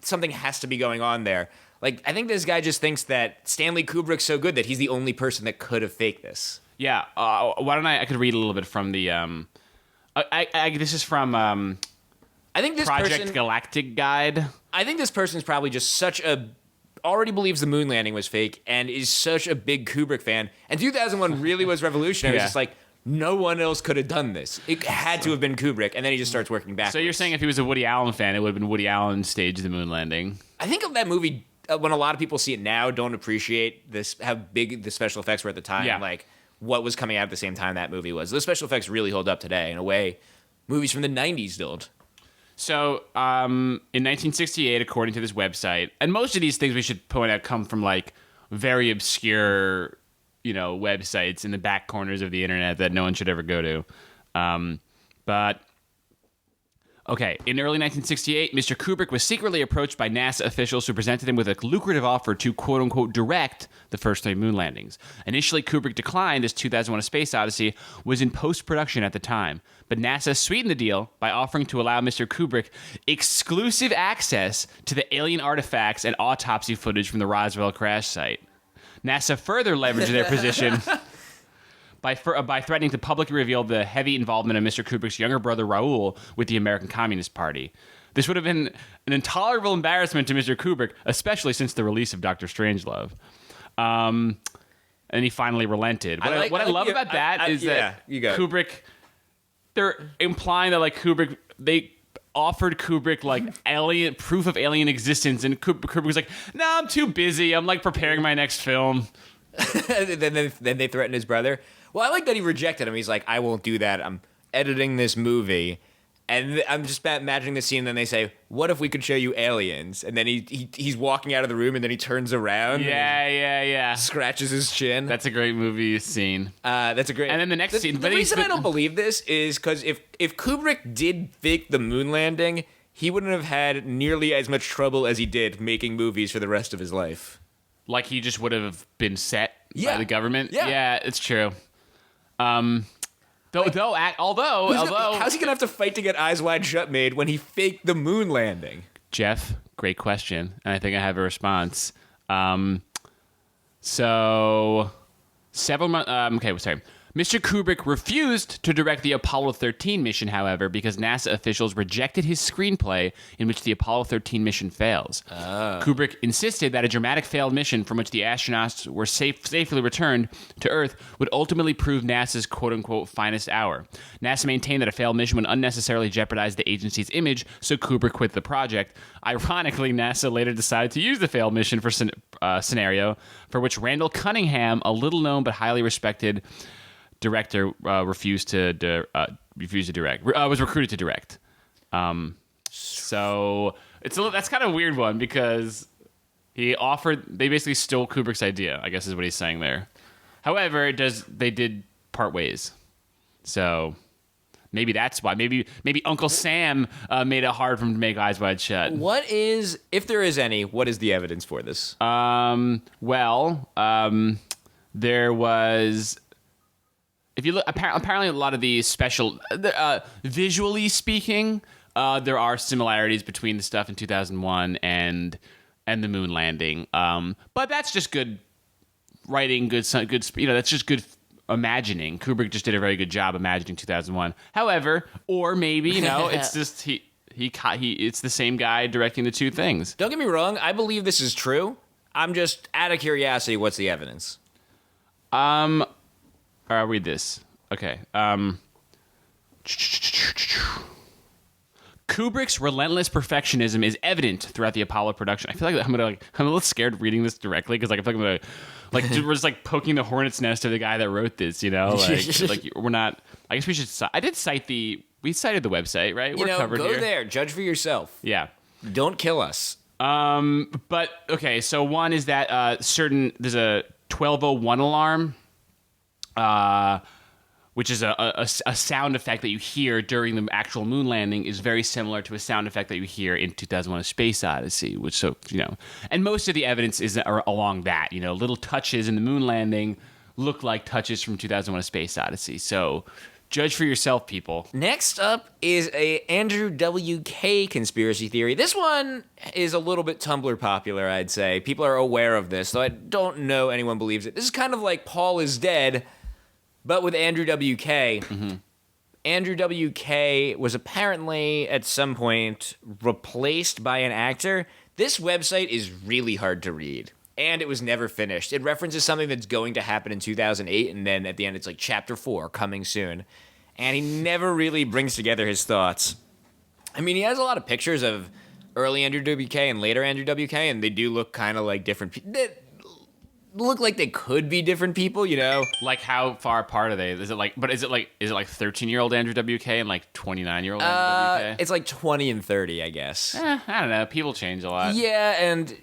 something has to be going on there. Like, I think this guy just thinks that Stanley Kubrick's so good that he's the only person that could have faked this. Yeah. Why don't I could read a little bit from the this is from I think this Project person, Galactic Guide. I think this person's probably just already believes the moon landing was fake and is such a big Kubrick fan. And 2001 really was revolutionary. Yeah. It's just like, no one else could have done this. It had to have been Kubrick. And then he just starts working backwards. So you're saying if he was a Woody Allen fan, it would have been Woody Allen staged the moon landing? I think of that movie, when a lot of people see it now, don't appreciate this, how big the special effects were at the time. Yeah. Like, what was coming out at the same time that movie was. Those special effects really hold up today in a way movies from the 90s don't. So, in 1968, according to this website, and most of these things we should point out come from like very obscure, websites in the back corners of the internet that no one should ever go to. But okay, in early 1968, Mr. Kubrick was secretly approached by NASA officials who presented him with a lucrative offer to quote unquote direct the first 3 moon landings. Initially, Kubrick declined as 2001: A Space Odyssey was in post-production at the time. But NASA sweetened the deal by offering to allow Mr. Kubrick exclusive access to the alien artifacts and autopsy footage from the Roswell crash site. NASA further leveraged their position by threatening to publicly reveal the heavy involvement of Mr. Kubrick's younger brother Raoul with the American Communist Party. This would have been an intolerable embarrassment to Mr. Kubrick, especially since the release of Dr. Strangelove. And he finally relented. What I love about that is that Kubrick... They're implying that Kubrick, they offered Kubrick alien proof of alien existence, and Kubrick was like, "No, I'm too busy. I'm preparing my next film." then they threatened his brother. Well, I like that he rejected him. He's like, "I won't do that. I'm editing this movie." And I'm just imagining the scene, and then they say, "What if we could show you aliens?" And then he's walking out of the room, and then he turns around. Yeah. Scratches his chin. That's a great movie scene. That's a great. And then the next scene. The reason I don't believe this is because if Kubrick did fake the moon landing, he wouldn't have had nearly as much trouble as he did making movies for the rest of his life. Like he just would have been set by the government. Yeah, it's true. Although, how's he gonna have to fight to get Eyes Wide Shut made when he faked the moon landing? Jeff, great question, and I think I have a response. So several months. Mr. Kubrick refused to direct the Apollo 13 mission, however, because NASA officials rejected his screenplay in which the Apollo 13 mission fails. Kubrick insisted that a dramatic failed mission from which the astronauts were safely returned to Earth would ultimately prove NASA's quote-unquote finest hour. NASA maintained that a failed mission would unnecessarily jeopardize the agency's image, so Kubrick quit the project. Ironically, NASA later decided to use the failed mission for scenario for which Randall Cunningham, a little-known but highly respected director, refused to direct. Was recruited to direct. So that's kind of a weird one because they basically stole Kubrick's idea, I guess is what he's saying there. However, they did part ways. So maybe that's why. Maybe Uncle Sam made it hard for him to make Eyes Wide Shut. If there is any, what is the evidence for this? There was... If you look, apparently a lot of these special, visually speaking, there are similarities between the stuff in 2001 and the moon landing. But that's just good writing, good. That's just good imagining. Kubrick just did a very good job imagining 2001. However, or maybe it's just it's the same guy directing the two things. Don't get me wrong. I believe this is true. I'm just out of curiosity. What's the evidence? I'll read this. Okay. Kubrick's relentless perfectionism is evident throughout the Apollo production. I feel like I'm a little scared reading this directly because I feel like we're just like poking the hornet's nest of the guy that wrote this. Like we're not. I guess we should. I did cite we cited the website, right? We're covered go here. there, judge for yourself. Yeah. Don't kill us. But okay, so one is that there's a 1201 alarm, which is a sound effect that you hear during the actual moon landing is very similar to a sound effect that you hear in 2001: A Space Odyssey, and most of the evidence is along that, little touches in the moon landing look like touches from 2001: A Space Odyssey. So judge for yourself, people. Next up is a Andrew WK conspiracy theory. This one is a little bit Tumblr popular, I'd say. People are aware of this, though I don't know anyone believes it. This is kind of like Paul is dead, but with Andrew WK. Mm-hmm. Andrew WK was apparently at some point replaced by an actor. This website is really hard to read, and it was never finished. It references something that's going to happen in 2008, and then at the end it's like Chapter 4, coming soon. And he never really brings together his thoughts. I mean, he has a lot of pictures of early Andrew WK and later Andrew WK, and they do look kind of like different people. They look like they could be different people, Like how far apart are they? Is it like 13-year-old Andrew WK and like 29-year-old Andrew WK? It's like 20 and 30, I guess. I don't know. People change a lot. Yeah, and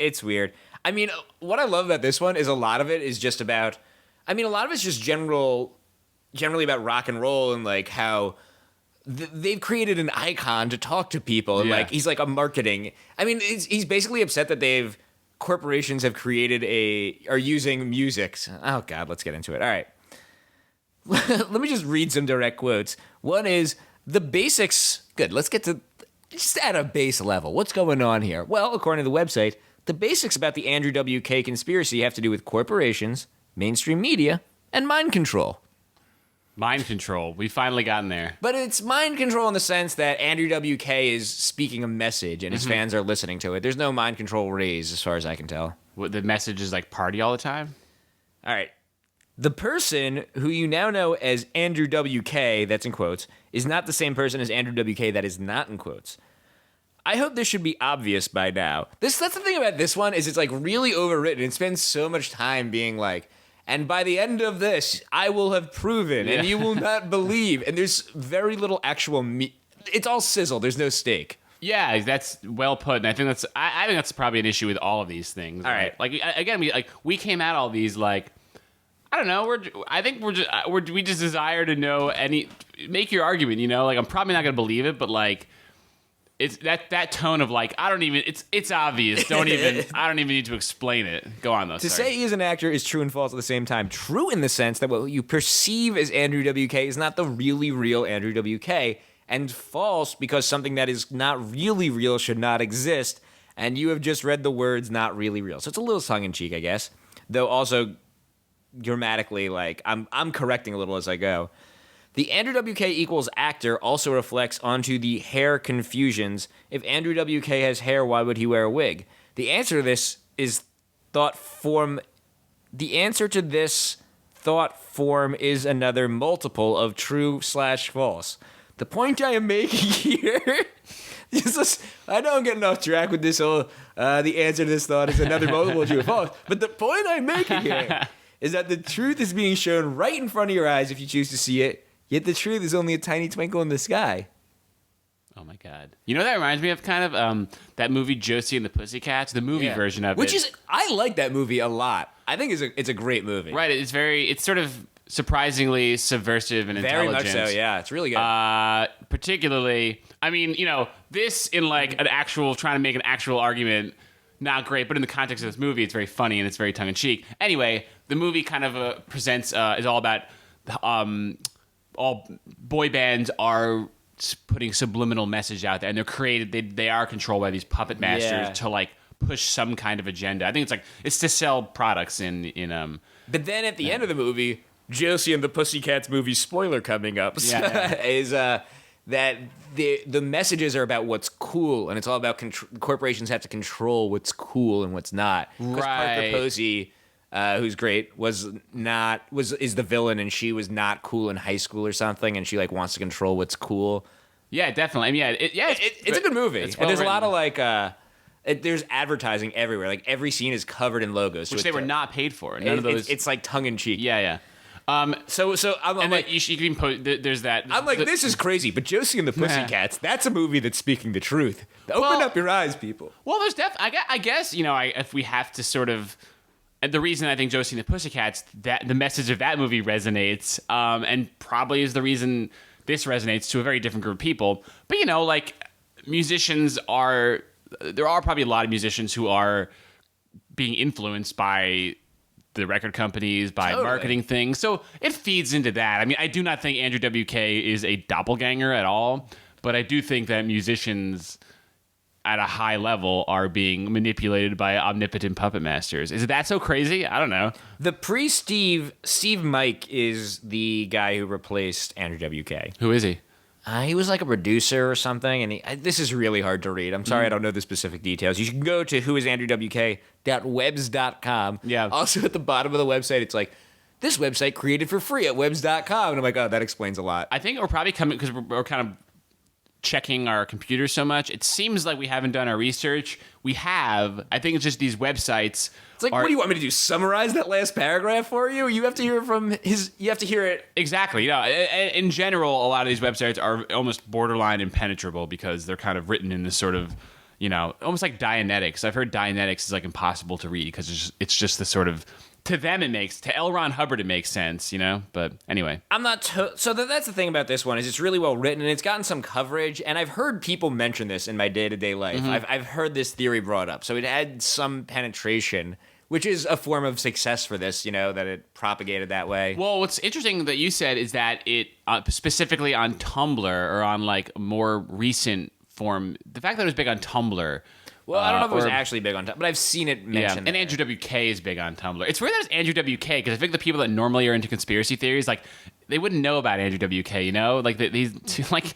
it's weird. I mean, what I love about this one is a lot of it is just about, a lot of it's just generally about rock and roll and like how they've created an icon to talk to people. And like, he's like a marketing. He's basically upset that corporations have are using music. Oh God, let's get into it. All right. Let me just read some direct quotes. One is the basics. Good. Let's get to just at a base level. What's going on here? Well, according to the website, the basics about the Andrew WK conspiracy have to do with corporations, mainstream media, and mind control. Mind control. We finally gotten there. But it's mind control in the sense that Andrew WK is speaking a message and his fans are listening to it. There's no mind control raised as far as I can tell. What, the message is like party all the time? All right. The person who you now know as Andrew WK, that's in quotes, is not the same person as Andrew WK that is not in quotes. I hope this should be obvious by now. That's the thing about this one is it's like really overwritten. It spends so much time being like, and by the end of this, I will have proven, and you will not believe. And there's very little actual it's all sizzle. There's no steak. Yeah, that's well put. And I think that's probably an issue with all of these things. All right. Like again, we came at all these like, I don't know. We just desire to know make your argument. Like I'm probably not gonna believe it, but like. It's that tone of like it's obvious. I don't even need to explain it. Go on though. To say he is an actor is true and false at the same time. True in the sense that what you perceive as Andrew WK is not the really real Andrew WK, and false because something that is not really real should not exist. And you have just read the words "not really real," so it's a little tongue in cheek, I guess. Though also grammatically, like I'm correcting a little as I go. The Andrew WK equals actor also reflects onto the hair confusions. If Andrew WK has hair, why would he wear a wig? The answer to this thought form is another multiple of true/false. The point I am making here, I know I'm getting off track with this whole, the answer to this thought is another multiple of true or false, but the point I'm making here is that the truth is being shown right in front of your eyes if you choose to see it. Yet the truth is only a tiny twinkle in the sky. Oh my God! That reminds me of kind of that movie Josie and the Pussycats, the movie version of it. I like that movie a lot. I think it's a great movie. Right? It's sort of surprisingly subversive and intelligent. Very much so. Yeah, it's really good. Particularly, this in like an actual trying to make an actual argument, not great. But in the context of this movie, it's very funny and it's very tongue in cheek. Anyway, the movie kind of presents is all about. All boy bands are putting subliminal message out there, and they're created. They are controlled by these puppet masters to like push some kind of agenda. I think it's to sell products in. But then at the end of the movie, Josie and the Pussycats movie spoiler coming up is that the messages are about what's cool, and it's all about corporations have to control what's cool and what's not. Right. Parker Posey. Who's great, is the villain, and she was not cool in high school or something, and she like wants to control what's cool. Yeah, definitely. I mean, It's a good movie. It's And there's a lot of well-written. there's advertising everywhere. Like every scene is covered in logos, Which they were not paid for. None of those. It's like tongue in cheek. Yeah. So I'm And like, then you can even post. There's that. I'm like, this is crazy. But Josie and the Pussycats, that's a movie that's speaking the truth. Open up your eyes, people. Well, there's I guess if we have to sort of. And the reason I think Josie and the Pussycats, that the message of that movie resonates, and probably is the reason this resonates to a very different group of people. But like musicians are. There are probably a lot of musicians who are being influenced by the record companies, by marketing things. So it feeds into that. I mean, I do not think Andrew WK is a doppelganger at all, but I do think that musicians at a high level are being manipulated by omnipotent puppet masters. Is that so crazy? I don't know. The Steve Mike is the guy who replaced Andrew WK. Who is he? He was like a producer or something, and this is really hard to read. I'm sorry I don't know the specific details. You can go to whoisandrewwk.webs.com. Yeah. Also at the bottom of the website, it's like, this website created for free at webs.com. And I'm like, oh, that explains a lot. I think we're probably coming, because we're kind of checking our computers so much. It seems like we haven't done our research. We have. I think it's just these websites. It's like, what do you want me to do? Summarize that last paragraph for you? You have to hear you have to hear it. Exactly. In general, a lot of these websites are almost borderline impenetrable because they're kind of written in this sort of, almost like Dianetics. I've heard Dianetics is like impossible to read because it's just the sort of, to them to L. Ron Hubbard it makes sense, But anyway, I'm not so that's the thing about this one is it's really well written and it's gotten some coverage, and I've heard people mention this in my day-to-day life. I've heard this theory brought up, so it had some penetration, which is a form of success for this, that it propagated that way. Well, what's interesting that you said is that it specifically on Tumblr or on like more recent form, the fact that it was big on Tumblr. Well, I don't know if it was actually big on Tumblr, but I've seen it mentioned. Yeah, and Andrew WK is big on Tumblr. It's weird that it's Andrew WK, because I think the people that normally are into conspiracy theories, like, they wouldn't know about Andrew WK, Like,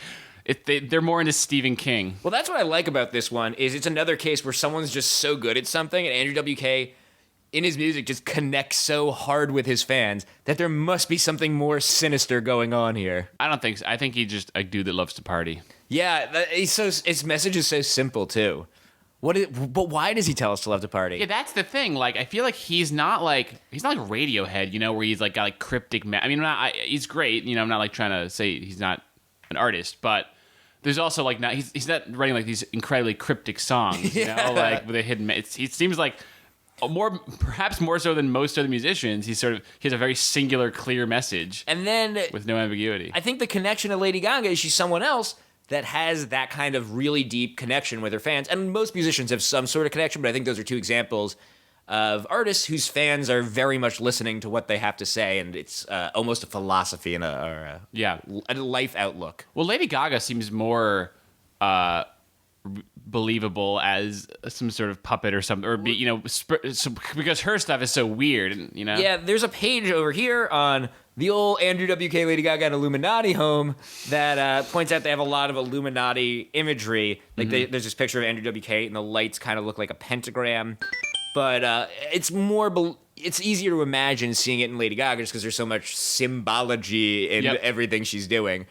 they're more into Stephen King. Well, that's what I like about this one, is it's another case where someone's just so good at something, and Andrew WK, in his music, just connects so hard with his fans that there must be something more sinister going on here. I don't think so. I think he's just a dude that loves to party. Yeah, his message is so simple, too. But why does he tell us to love to party? Yeah, that's the thing. Like, I feel like he's not like Radiohead, where he's like got like cryptic. He's great. I'm not like trying to say he's not an artist, but there's also like he's not writing like these incredibly cryptic songs, like with a hidden. He seems like perhaps more so than most other musicians. He has a very singular, clear message, and then with no ambiguity. I think the connection to Lady Gaga is she's someone else that has that kind of really deep connection with her fans. And most musicians have some sort of connection, but I think those are two examples of artists whose fans are very much listening to what they have to say, and it's almost a philosophy and a life outlook. Well, Lady Gaga seems more believable as some sort of puppet or something, or because her stuff is so weird, Yeah, there's a page over here on the old Andrew WK, Lady Gaga, and Illuminati home that points out they have a lot of Illuminati imagery. Like there's this picture of Andrew WK, and the lights kind of look like a pentagram. But it's easier to imagine seeing it in Lady Gaga just because there's so much symbology in everything she's doing.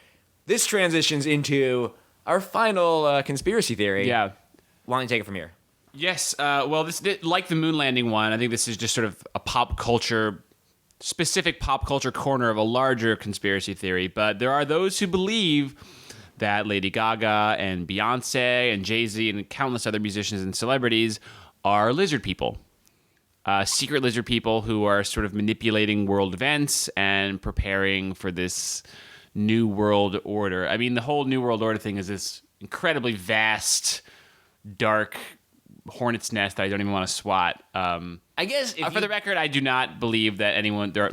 This transitions into our final conspiracy theory. Yeah. Why don't you take it from here? Yes. Well, this like the moon landing one, I think this is just sort of a specific pop culture corner of a larger conspiracy theory. But there are those who believe that Lady Gaga and Beyonce and Jay-Z and countless other musicians and celebrities are lizard people. Secret lizard people who are sort of manipulating world events and preparing for this new world order. I mean, the whole new world order thing is this incredibly vast, dark hornet's nest that I don't even want to swat. I guess for the record, I do not believe that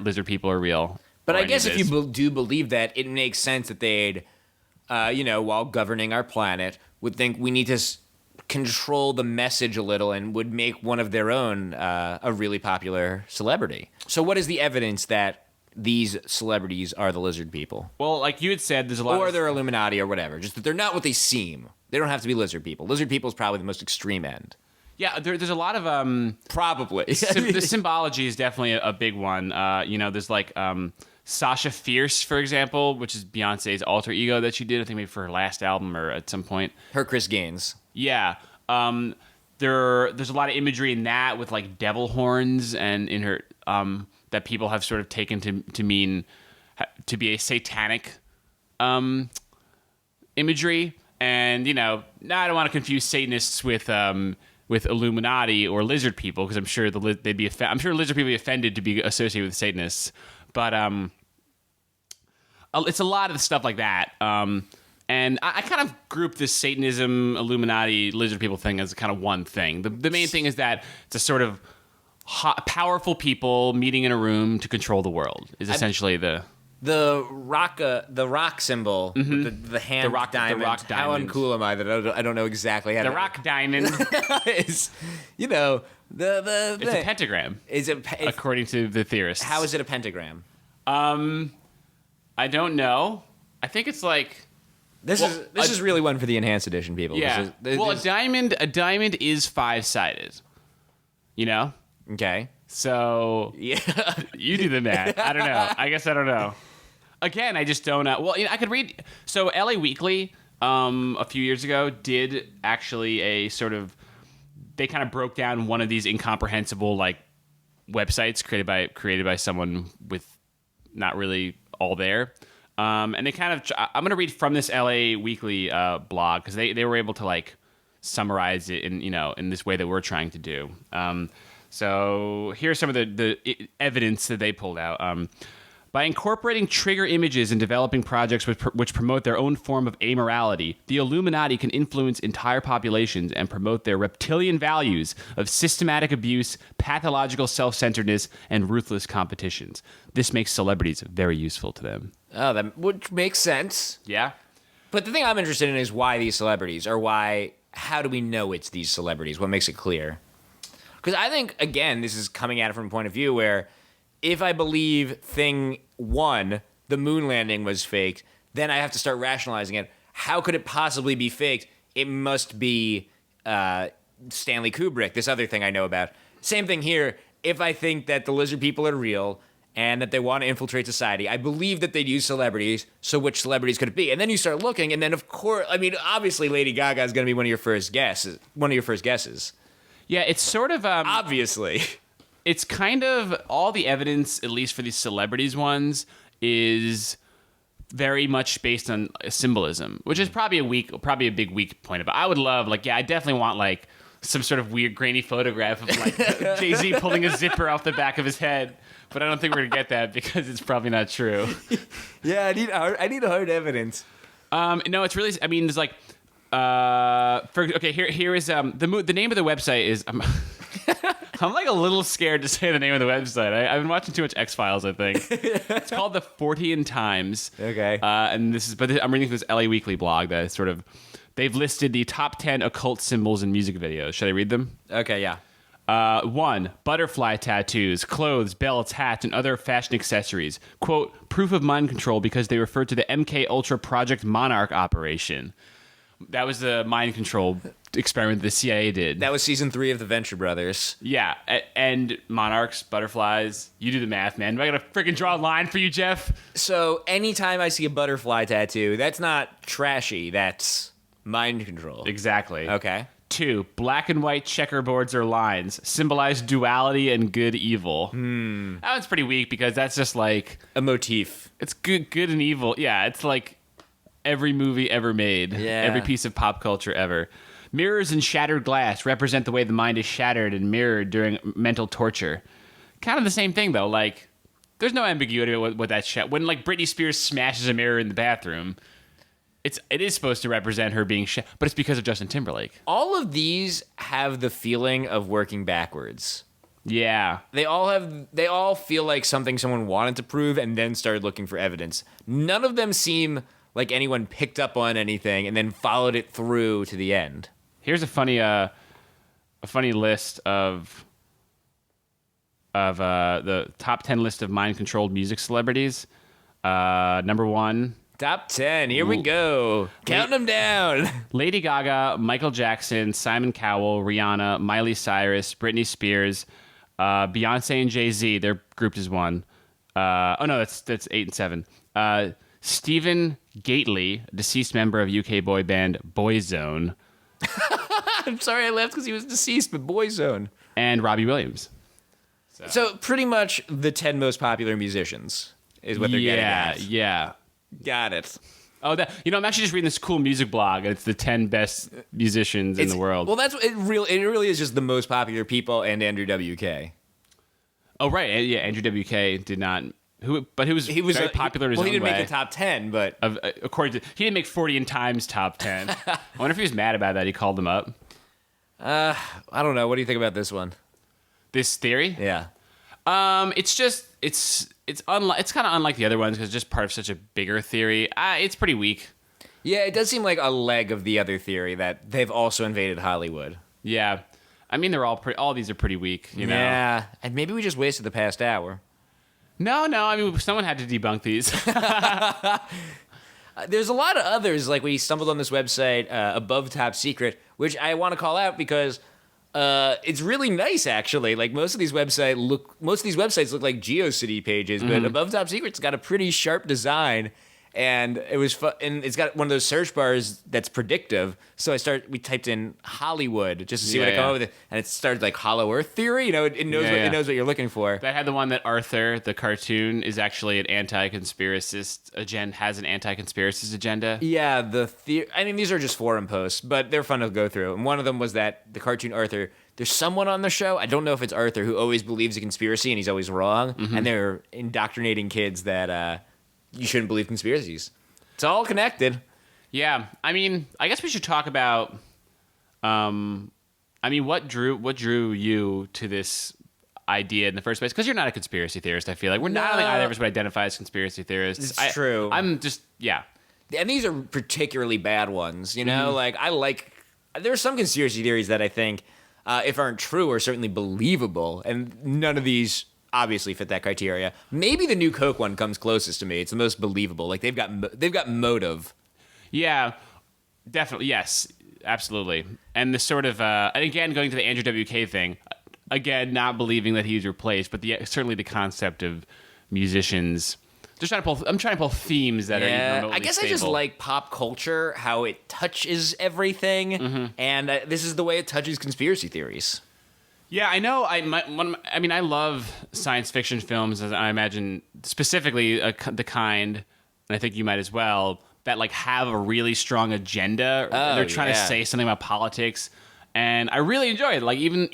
lizard people are real. But I guess if you do believe that, it makes sense that they'd, while governing our planet, would think we need to control the message a little and would make one of their own a really popular celebrity. So what is the evidence that these celebrities are the lizard people? Well, like you had said, there's a lot or they're Illuminati or whatever. Just that they're not what they seem. They don't have to be lizard people. Lizard people is probably the most extreme end. Yeah, there's a lot of probably the symbology is definitely a big one. There's like Sasha Fierce, for example, which is Beyonce's alter ego that she did, I think maybe for her last album or at some point. Her Chris Gaines. Yeah. There's a lot of imagery in that with like devil horns and in her that people have sort of taken to mean to be a satanic imagery. And, now I don't want to confuse Satanists with Illuminati or lizard people, because I'm sure I'm sure lizard people would be offended to be associated with Satanists. But it's a lot of the stuff like that. And I kind of group this Satanism, Illuminati, lizard people thing as kind of one thing. The main thing is that it's a sort of powerful people meeting in a room to control the world is essentially the rock symbol, the hand, the rock diamond. How uncool am I that I don't know exactly how the rock diamond is, the it's a pentagram. According to the theorists? How is it a pentagram? I don't know. I think it's like this is really one for the enhanced edition people. Yeah. A diamond is 5-sided. Okay. So yeah, you do the math. I don't know. I guess I don't know. Again, I just don't know. Well, I could read. So LA Weekly, a few years ago, did actually a sort of. They kind of broke down one of these incomprehensible like websites created by someone with not really all there. And they kind of. I'm going to read from this LA Weekly blog because they were able to like summarize it in this way that we're trying to do. So here's some of the evidence that they pulled out. By incorporating trigger images in developing projects which promote their own form of amorality, the Illuminati can influence entire populations and promote their reptilian values of systematic abuse, pathological self-centeredness, and ruthless competitions. This makes celebrities very useful to them. Oh, that would make sense. Yeah. But the thing I'm interested in is why these celebrities, or how do we know it's these celebrities? What makes it clear? Because I think, again, this is coming at it from a point of view where if I believe thing one, the moon landing was faked, then I have to start rationalizing it. How could it possibly be faked? It must be Stanley Kubrick, this other thing I know about. Same thing here. If I think that the lizard people are real and that they want to infiltrate society, I believe that they'd use celebrities, so which celebrities could it be? And then you start looking, and then of course, obviously Lady Gaga is going to be one of your first guesses. Yeah, it's sort of... obviously. It's kind of... All the evidence, at least for these celebrities ones, is very much based on symbolism, which is probably a big weak point of it. I would love, I definitely want, some sort of weird grainy photograph of, Jay-Z pulling a zipper off the back of his head. But I don't think we're going to get that because it's probably not true. Yeah, I need hard evidence. No, it's really... there's here is the name of the website is I'm a little scared to say the name of the website. I've been watching too much X-Files, I think. It's called the Fortean Times. Okay. And I'm reading this LA Weekly blog that sort of they've listed the top 10 occult symbols in music videos. Should I read them? Okay, yeah. 1. Butterfly tattoos, clothes, belts, hats, and other fashion accessories. Quote, proof of mind control because they refer to the MK Ultra Project Monarch operation. That was the mind control experiment the CIA did. That was season 3 of the Venture Brothers. Yeah, and monarchs, butterflies. You do the math, man. Do I gotta freaking draw a line for you, Jeff? So anytime I see a butterfly tattoo, that's not trashy. That's mind control. Exactly. Okay. 2. Black and white checkerboards or lines symbolize duality and good evil. That one's pretty weak because that's just a motif. It's good and evil. Yeah, it's every movie ever made. Yeah. Every piece of pop culture ever. Mirrors and shattered glass represent the way the mind is shattered and mirrored during mental torture. Kind of the same thing, though. There's no ambiguity about what that when Britney Spears smashes a mirror in the bathroom, it is supposed to represent her being but it's because of Justin Timberlake. All of these have the feeling of working backwards. Yeah. They all feel like something someone wanted to prove and then started looking for evidence. None of them seem like anyone picked up on anything and then followed it through to the end. Here's a funny list of the top 10 list of mind-controlled music celebrities. Number 1. Top 10. Here we go. Counting them down. Lady Gaga, Michael Jackson, Simon Cowell, Rihanna, Miley Cyrus, Britney Spears, Beyonce and Jay-Z. They're grouped as one. Oh no, that's 8 and 7. Stephen Gately, deceased member of UK boy band Boyzone, I'm sorry I left because he was deceased, but Boyzone. and Robbie Williams. So pretty much the 10 most popular musicians is what they're getting at. Yeah. Got it. Oh, I'm actually just reading this cool music blog, and it's the 10 best musicians in the world. Well, it really is just the most popular people and Andrew WK. Oh, right. Yeah, Andrew WK did not. He was very popular in his own way. Well, he didn't make the top 10, but according to he didn't make 40 in Times top 10. I wonder if he was mad about that. He called them up. I don't know. What do you think about this one? This theory? Yeah. It's kind of unlike the other ones because it's just part of such a bigger theory. It's pretty weak. Yeah, it does seem like a leg of the other theory that they've also invaded Hollywood. Yeah. I mean, all these are pretty weak, you know? Yeah, and maybe we just wasted the past hour. No, I mean, someone had to debunk these. There's a lot of others, like we stumbled on this website, Above Top Secret, which I want to call out because it's really nice, actually. Like most of these websites look like GeoCity pages, but Above Top Secret's got a pretty sharp design. And it was fun, and it's got one of those search bars that's predictive. So we typed in Hollywood just to see what it came up with, and it started like Hollow Earth theory. You know, it knows what you're looking for. That had the one that Arthur, the cartoon, is actually an anti-conspiracist agenda. Has an anti-conspiracist agenda. Yeah, I mean, these are just forum posts, but they're fun to go through. And one of them was that the cartoon Arthur. There's someone on the show, I don't know if it's Arthur, who always believes a conspiracy and he's always wrong, and they're indoctrinating kids that. You shouldn't believe conspiracies. It's all connected. Yeah, I mean, I guess we should talk about. What drew you to this idea in the first place? Because you're not a conspiracy theorist. I feel like I don't think either of us would identify as conspiracy theorists. It's true. I'm just and these are particularly bad ones. You know, there are some conspiracy theories that I think, if aren't true, are certainly believable, and none of these obviously fit that criteria. Maybe the new Coke one comes closest to me. It's the most believable. Like they've got motive. Yeah, definitely. Yes, absolutely. And the sort of and again going to the Andrew WK thing, again not believing that he was replaced, but certainly the concept of musicians. I'm trying to pull themes that are remotely I guess stable. I just like pop culture, how it touches everything, and this is the way it touches conspiracy theories. Yeah, I know. I love science fiction films, as I imagine, specifically the kind, and I think you might as well, that like have a really strong agenda. They're trying to say something about politics, and I really enjoy it. Like even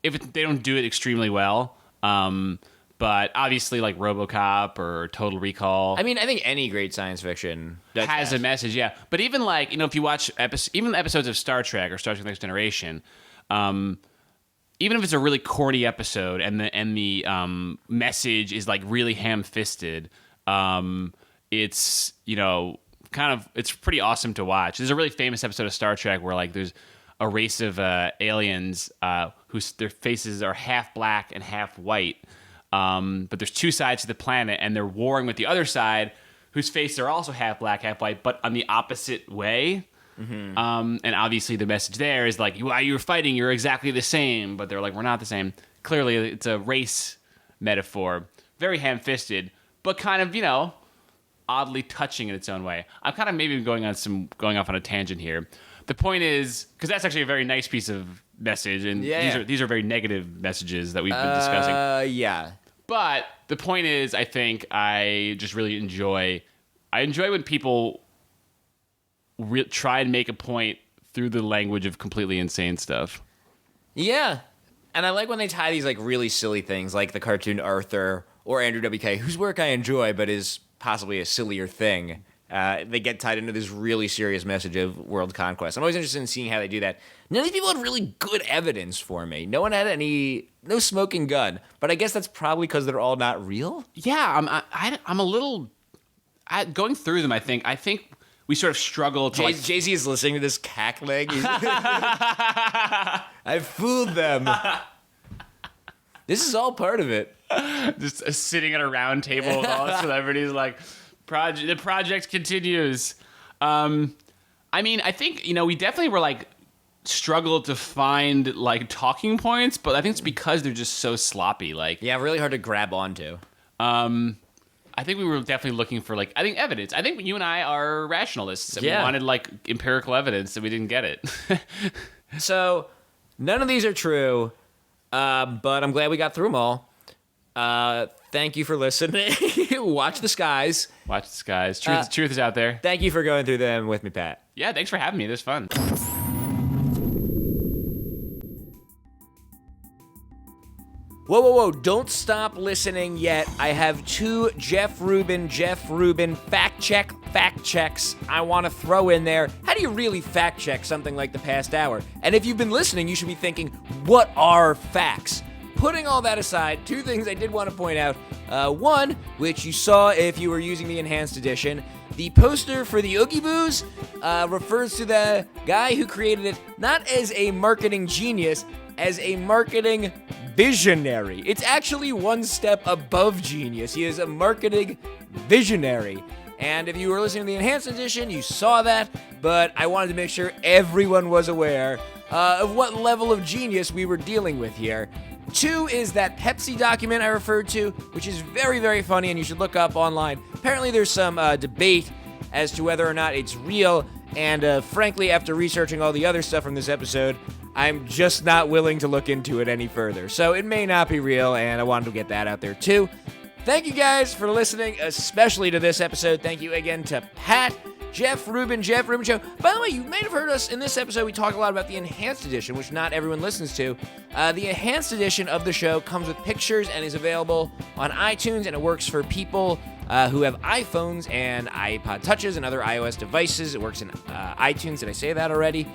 if they don't do it extremely well, but obviously like RoboCop or Total Recall. I mean, I think any great science fiction has a message. Yeah, but even like if you watch even episodes of Star Trek or Star Trek: Next Generation. Even if it's a really corny episode and the message is like really ham-fisted, it's it's pretty awesome to watch. There's a really famous episode of Star Trek where like there's a race of aliens their faces are half black and half white, but there's two sides to the planet and they're warring with the other side whose faces are also half black, half white, but on the opposite way. And obviously the message there is like, while you're fighting, you're exactly the same, but they're like, we're not the same. Clearly, it's a race metaphor, very ham-fisted, but kind of, oddly touching in its own way. I'm kind of maybe going off on a tangent here. The point is, because that's actually a very nice piece of message, and these are very negative messages that we've been discussing. Yeah. But the point is, I think I just really enjoy when people try and make a point through the language of completely insane stuff. Yeah. And I like when they tie these like really silly things like the cartoon Arthur or Andrew WK, whose work I enjoy but is possibly a sillier thing. They get tied into this really serious message of world conquest. I'm always interested in seeing how they do that. None of these people had really good evidence for me. No one had no smoking gun. But I guess that's probably because they're all not real. Yeah, I'm a little going through them. I think we sort of struggle to Jay-Z is listening to this cackling. I fooled them. This is all part of it. Just sitting at a round table with all the celebrities, like, the project continues. I mean, I think, we definitely were, like, struggled to find, like, talking points, but I think it's because they're just so sloppy. Like, yeah, really hard to grab onto. I think we were definitely looking for like, I think evidence. I think you and I are rationalists, and Yeah. we wanted like empirical evidence, and we didn't get it. So none of these are true, but I'm glad we got through them all. Thank you for listening. Watch the skies. Watch the skies. Truth is out there. Thank you for going through them with me, Pat. Yeah, thanks for having me. It was fun. Whoa. Don't stop listening yet. I have 2 Jeff Rubin fact checks I want to throw in there. How do you really fact check something like the past hour? And if you've been listening, you should be thinking, what are facts? Putting all that aside, 2 things I did want to point out. One, which you saw if you were using the enhanced edition, the poster for the Oogieloves refers to the guy who created it not as a marketing genius, as a marketing visionary. It's actually one step above genius. He is a marketing visionary. And if you were listening to the enhanced edition, you saw that, but I wanted to make sure everyone was aware of what level of genius we were dealing with here. 2 is that Pepsi document I referred to, which is very, very funny, and you should look up online. Apparently there's some debate as to whether or not it's real, and frankly, after researching all the other stuff from this episode, I'm just not willing to look into it any further. So it may not be real, and I wanted to get that out there too. Thank you guys for listening, especially to this episode. Thank you again to Pat, Jeff Rubin Show. By the way, you may have heard us in this episode. We talk a lot about the enhanced edition, which not everyone listens to. The enhanced edition of the show comes with pictures and is available on iTunes, and it works for people who have iPhones and iPod Touches and other iOS devices. It works in iTunes. Did I say that already?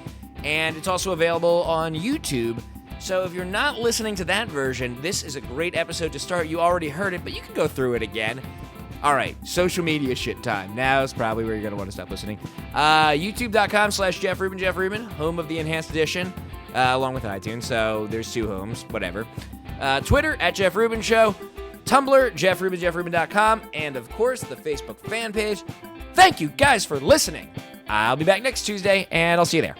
And it's also available on YouTube. So if you're not listening to that version, this is a great episode to start. You already heard it, but you can go through it again. All right, social media shit time. Now is probably where you're going to want to stop listening. YouTube.com/Jeff Rubin, home of the enhanced edition, along with iTunes. So there's 2 homes, whatever. Twitter @Jeff Rubin Show. Tumblr, JeffRubin.com. And of course, the Facebook fan page. Thank you guys for listening. I'll be back next Tuesday, and I'll see you there.